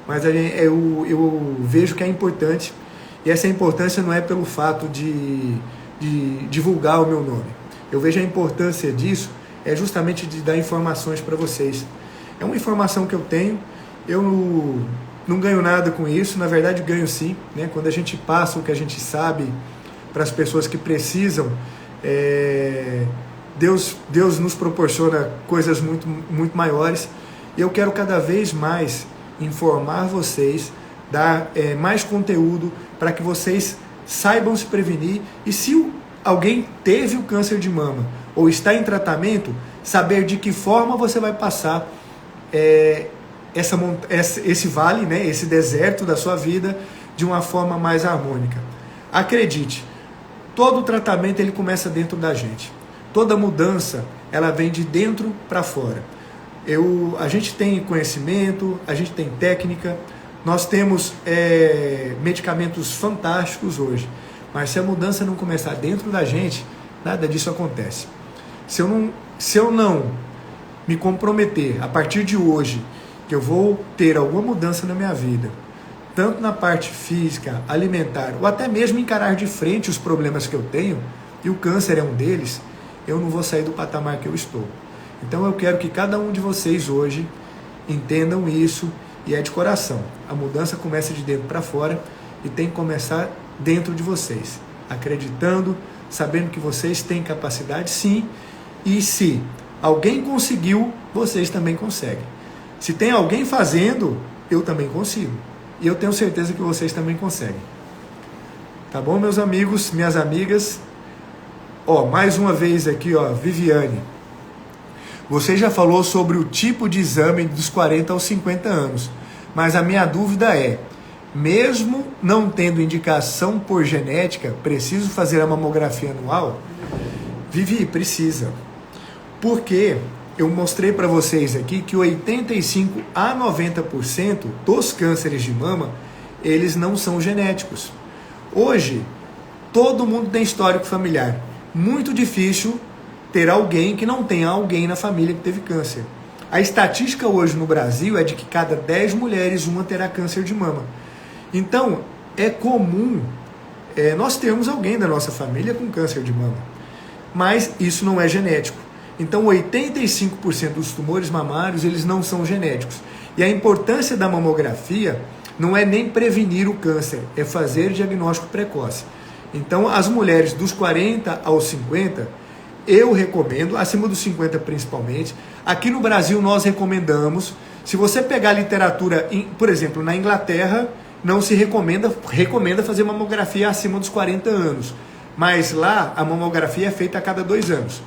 mas eu vejo que é importante, e essa importância não é pelo fato de divulgar o meu nome. Eu vejo a importância disso é justamente de dar informações para vocês. É uma informação que eu tenho, eu não ganho nada com isso, na verdade ganho sim, né? Quando a gente passa o que a gente sabe para as pessoas que precisam, Deus nos proporciona coisas muito, muito maiores, e eu quero cada vez mais informar vocês, dar mais conteúdo para que vocês saibam se prevenir, e se alguém teve o câncer de mama ou está em tratamento, saber de que forma você vai passar esse vale, né, esse deserto da sua vida de uma forma mais harmônica. Acredite, todo tratamento ele começa dentro da gente. Toda mudança ela vem de dentro para fora. A gente tem conhecimento, a gente tem técnica, nós temos medicamentos fantásticos hoje, mas se a mudança não começar dentro da gente, nada disso acontece. Se eu não me comprometer a partir de hoje que eu vou ter alguma mudança na minha vida, tanto na parte física, alimentar, ou até mesmo encarar de frente os problemas que eu tenho, e o câncer é um deles, eu não vou sair do patamar que eu estou. Então eu quero que cada um de vocês hoje entendam isso, e é de coração. A mudança começa de dentro para fora e tem que começar dentro de vocês, acreditando, sabendo que vocês têm capacidade sim, e se alguém conseguiu, vocês também conseguem. Se tem alguém fazendo, eu também consigo. E eu tenho certeza que vocês também conseguem. Tá bom, meus amigos, minhas amigas? Mais uma vez aqui, Viviane. Você já falou sobre o tipo de exame dos 40 aos 50 anos, mas a minha dúvida é, mesmo não tendo indicação por genética, preciso fazer a mamografia anual? Vivi, precisa. Porque eu mostrei para vocês aqui que 85 a 90% dos cânceres de mama, eles não são genéticos. Hoje, todo mundo tem histórico familiar. Muito difícil ter alguém que não tenha alguém na família que teve câncer. A estatística hoje no Brasil é de que cada 10 mulheres, uma terá câncer de mama. Então, é comum nós termos alguém da nossa família com câncer de mama. Mas isso não é genético. Então, 85% dos tumores mamários, eles não são genéticos. E a importância da mamografia não é nem prevenir o câncer, é fazer diagnóstico precoce. Então, as mulheres dos 40 aos 50, eu recomendo, acima dos 50 principalmente. Aqui no Brasil nós recomendamos, se você pegar a literatura, por exemplo, na Inglaterra, não se recomenda fazer mamografia acima dos 40 anos. mas lá a mamografia é feita a cada 2 anos.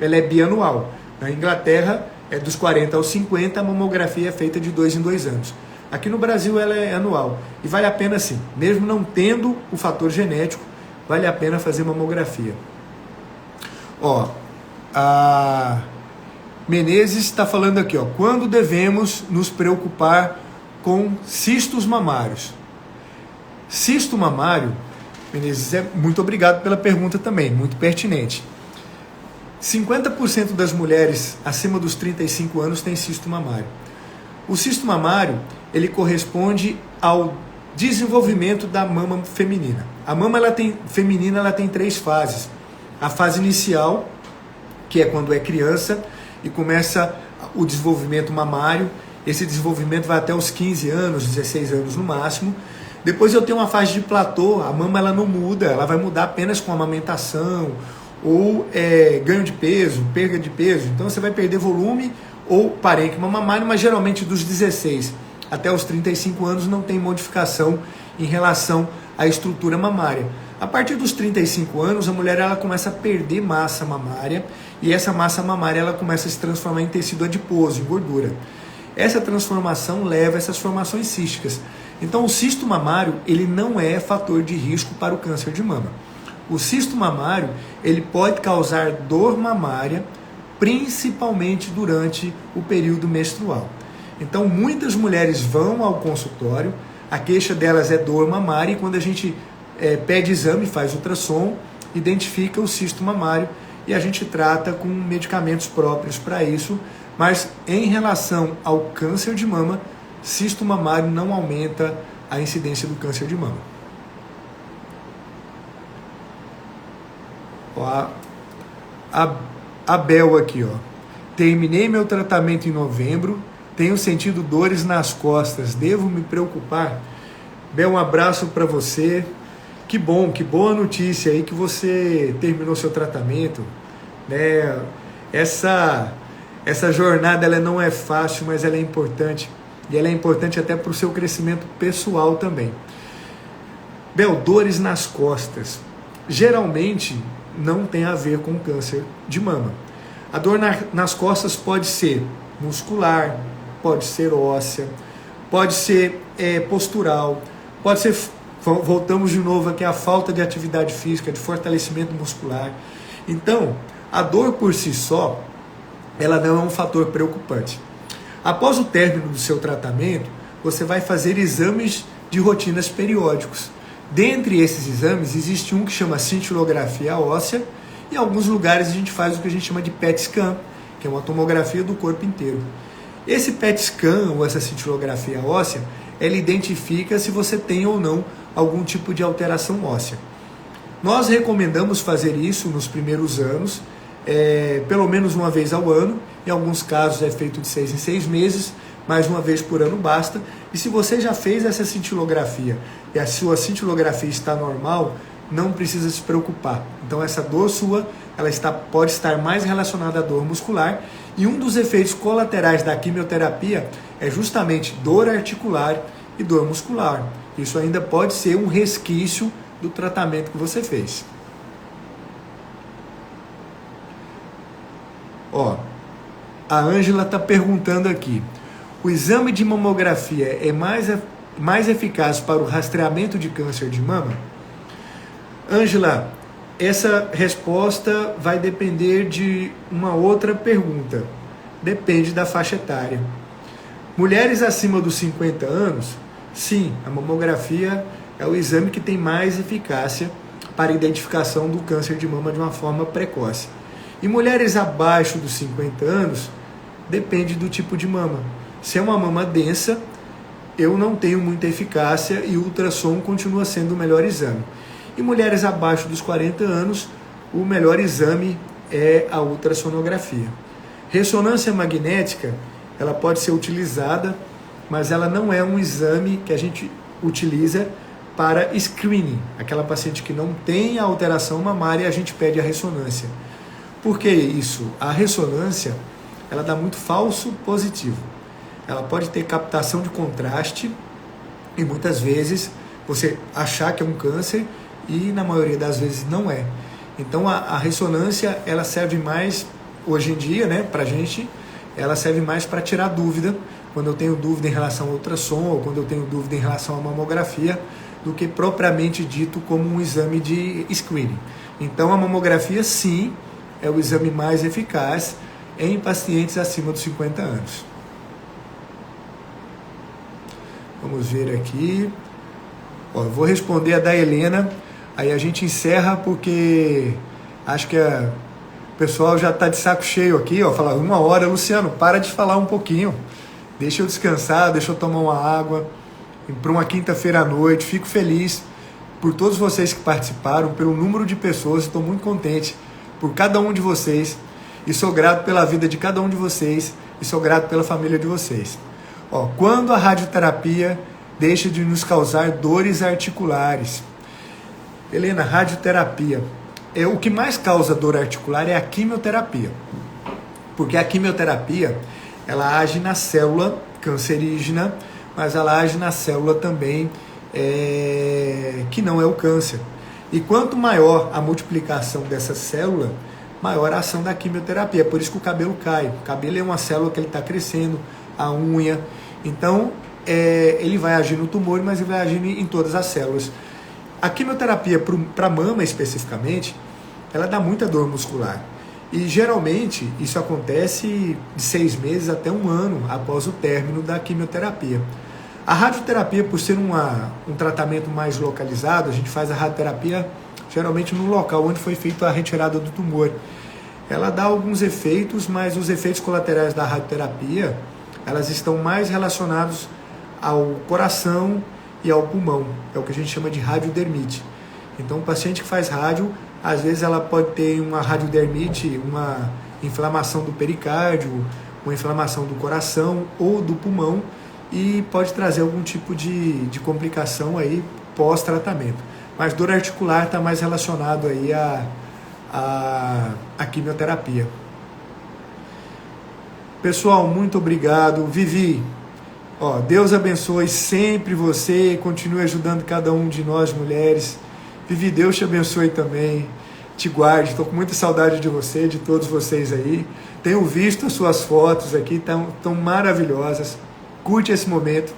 Ela é bianual. Na Inglaterra, é dos 40 aos 50, a mamografia é feita de 2 em 2 anos. Aqui no Brasil ela é anual. E vale a pena sim, mesmo não tendo o fator genético, vale a pena fazer mamografia. Ó, a Menezes está falando aqui, ó, quando devemos nos preocupar com cistos mamários? Cisto mamário, Menezes, muito obrigado pela pergunta também, muito pertinente. 50% das mulheres acima dos 35 anos têm cisto mamário. O cisto mamário, ele corresponde ao desenvolvimento da mama feminina. A mama feminina ela tem 3 fases. A fase inicial, que é quando é criança e começa o desenvolvimento mamário. Esse desenvolvimento vai até os 15 anos, 16 anos no máximo. Depois eu tenho uma fase de platô, a mama ela não muda, ela vai mudar apenas com amamentação ou ganho de peso, perda de peso. Então você vai perder volume ou parênquima mamário, mas geralmente dos 16 até os 35 anos não tem modificação em relação à estrutura mamária. A partir dos 35 anos, a mulher ela começa a perder massa mamária e essa massa mamária ela começa a se transformar em tecido adiposo, em gordura. Essa transformação leva a essas formações císticas. Então o cisto mamário ele não é fator de risco para o câncer de mama. O cisto mamário ele pode causar dor mamária, principalmente durante o período menstrual. Então muitas mulheres vão ao consultório, a queixa delas é dor mamária e quando a gente pede exame, faz ultrassom, identifica o cisto mamário e a gente trata com medicamentos próprios para isso, mas em relação ao câncer de mama, cisto mamário não aumenta a incidência do câncer de mama. Ó, a Bel aqui, ó. Terminei meu tratamento em novembro, tenho sentido dores nas costas, devo me preocupar? Bel, um abraço para você. Que bom, que boa notícia aí que você terminou seu tratamento, né? Essa jornada ela não é fácil, mas ela é importante. E ela é importante até para o seu crescimento pessoal também. Bel, dores nas costas. Geralmente não tem a ver com câncer de mama. A dor nas costas pode ser muscular, pode ser óssea, pode ser postural, pode ser, voltamos de novo aqui, a falta de atividade física, de fortalecimento muscular. Então, a dor por si só, ela não é um fator preocupante. Após o término do seu tratamento, você vai fazer exames de rotinas periódicos. Dentre esses exames, existe um que chama cintilografia óssea e em alguns lugares a gente faz o que a gente chama de PET scan, que é uma tomografia do corpo inteiro. Esse PET scan, ou essa cintilografia óssea, ela identifica se você tem ou não algum tipo de alteração óssea. Nós recomendamos fazer isso nos primeiros anos, pelo menos uma vez ao ano. Em alguns casos é feito de 6 em 6 meses, mas uma vez por ano basta. E se você já fez essa cintilografia e a sua cintilografia está normal, não precisa se preocupar. Então essa dor sua, pode estar mais relacionada à dor muscular, e um dos efeitos colaterais da quimioterapia é justamente dor articular e dor muscular. Isso ainda pode ser um resquício do tratamento que você fez. Ó, a Ângela está perguntando aqui, o exame de mamografia é mais eficaz para o rastreamento de câncer de mama? Ângela, essa resposta vai depender de uma outra pergunta. Depende da faixa etária. Mulheres acima dos 50 anos, sim, a mamografia é o exame que tem mais eficácia para a identificação do câncer de mama de uma forma precoce. E mulheres abaixo dos 50 anos, depende do tipo de mama. Se é uma mama densa, eu não tenho muita eficácia e o ultrassom continua sendo o melhor exame. E mulheres abaixo dos 40 anos, o melhor exame é a ultrassonografia. Ressonância magnética, ela pode ser utilizada, mas ela não é um exame que a gente utiliza para screening. Aquela paciente que não tem a alteração mamária, a gente pede a ressonância. Por que isso? A ressonância, ela dá muito falso positivo. Ela pode ter captação de contraste e muitas vezes você achar que é um câncer e na maioria das vezes não é. Então a ressonância, ela serve mais, hoje em dia, né, pra gente, ela serve mais para tirar dúvida, quando eu tenho dúvida em relação ao ultrassom, ou quando eu tenho dúvida em relação à mamografia, do que propriamente dito como um exame de screening. Então a mamografia, sim, é o exame mais eficaz em pacientes acima dos 50 anos. Vamos ver aqui. Ó, eu vou responder a da Helena, aí a gente encerra porque acho que o pessoal já está de saco cheio aqui, ó, falar 1 hora. Luciano, para de falar um pouquinho, deixa eu descansar, deixa eu tomar uma água, para uma quinta-feira à noite. Fico feliz por todos vocês que participaram, pelo número de pessoas, estou muito contente por cada um de vocês, e sou grato pela vida de cada um de vocês, e sou grato pela família de vocês. Ó, quando a radioterapia deixa de nos causar dores articulares? Helena, radioterapia. O que mais causa dor articular é a quimioterapia. Porque a quimioterapia, ela age na célula cancerígena, mas ela age na célula também que não é o câncer. E quanto maior a multiplicação dessa célula, maior a ação da quimioterapia. É por isso que o cabelo cai. O cabelo é uma célula que ele está crescendo, a unha. Então, ele vai agir no tumor, mas ele vai agir em todas as células. A quimioterapia para mama especificamente, ela dá muita dor muscular. E geralmente isso acontece de 6 meses até 1 ano após o término da quimioterapia. A radioterapia, por ser um tratamento mais localizado, a gente faz a radioterapia geralmente no local onde foi feita a retirada do tumor. Ela dá alguns efeitos, mas os efeitos colaterais da radioterapia, elas estão mais relacionados ao coração e ao pulmão. É o que a gente chama de radiodermite. Então, o paciente que faz rádio, às vezes ela pode ter uma radiodermite, uma inflamação do pericárdio, uma inflamação do coração ou do pulmão, e pode trazer algum tipo de complicação aí pós-tratamento. Mas dor articular está mais relacionado aí à quimioterapia. Pessoal, muito obrigado. Vivi, ó, Deus abençoe sempre você, continue ajudando cada um de nós mulheres. Vivi, Deus te abençoe também, te guarde. Estou com muita saudade de você, de todos vocês aí. Tenho visto as suas fotos aqui, tão maravilhosas. Curte esse momento.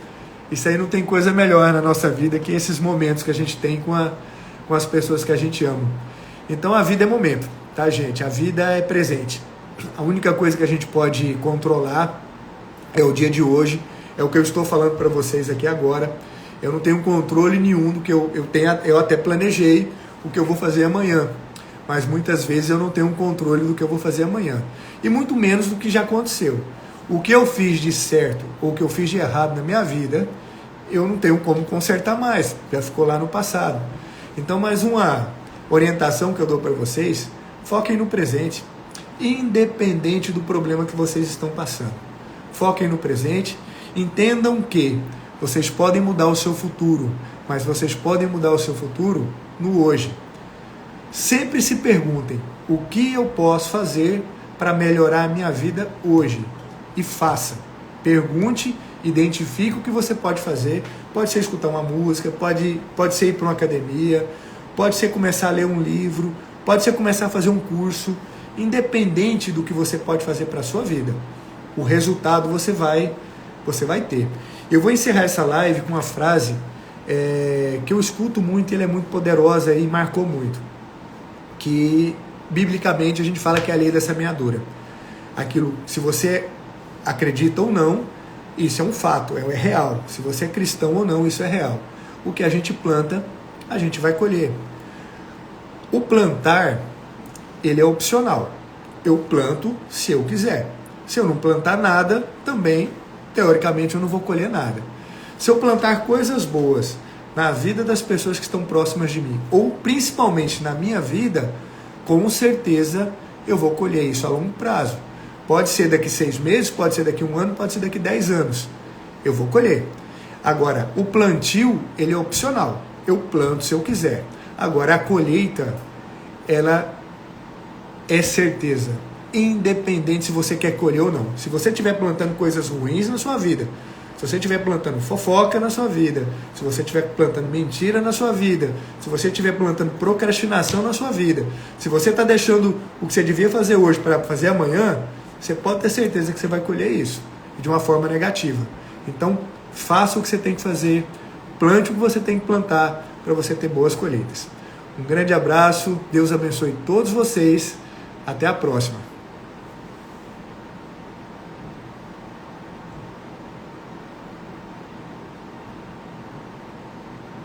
Isso aí não tem coisa melhor na nossa vida que esses momentos que a gente tem com as pessoas que a gente ama. Então a vida é momento, tá, gente? A vida é presente. A única coisa que a gente pode controlar é o dia de hoje, é o que eu estou falando para vocês aqui agora. Eu não tenho controle nenhum do que eu até planejei o que eu vou fazer amanhã, mas muitas vezes eu não tenho um controle do que eu vou fazer amanhã, e muito menos do que já aconteceu. O que eu fiz de certo ou o que eu fiz de errado na minha vida, eu não tenho como consertar mais, já ficou lá no passado. Então, mais uma orientação que eu dou para vocês: foquem no presente, independente do problema que vocês estão passando. Foquem no presente, entendam que vocês podem mudar o seu futuro, mas vocês podem mudar o seu futuro no hoje. Sempre se perguntem: o que eu posso fazer para melhorar a minha vida hoje? E faça. Pergunte, identifique o que você pode fazer. Pode ser escutar uma música, pode ser ir para uma academia, pode ser começar a ler um livro, pode ser começar a fazer um curso. Independente do que você pode fazer para a sua vida, o resultado você vai ter. Eu vou encerrar essa live com uma frase que eu escuto muito, e ela é muito poderosa e marcou muito. Que, biblicamente, a gente fala que é a lei da semeadura. Aquilo, se você acredita ou não, isso é um fato, é real. Se você é cristão ou não, isso é real. O que a gente planta, a gente vai colher. O plantar, ele é opcional. Eu planto se eu quiser. Se eu não plantar nada, também, teoricamente, eu não vou colher nada. Se eu plantar coisas boas na vida das pessoas que estão próximas de mim, ou principalmente na minha vida, com certeza eu vou colher isso a longo prazo. Pode ser daqui 6 meses, pode ser daqui 1 ano, pode ser daqui 10 anos. Eu vou colher. Agora, o plantio, ele é opcional. Eu planto se eu quiser. Agora, a colheita, ela é certeza. Independente se você quer colher ou não. Se você estiver plantando coisas ruins na sua vida, Se você estiver plantando fofoca na sua vida, se você estiver plantando mentira na sua vida, se você estiver plantando procrastinação na sua vida, se você está deixando o que você devia fazer hoje para fazer amanhã, você pode ter certeza que você vai colher isso de uma forma negativa. Então, faça o que você tem que fazer, plante o que você tem que plantar para você ter boas colheitas. Um grande abraço, Deus abençoe todos vocês, até a próxima.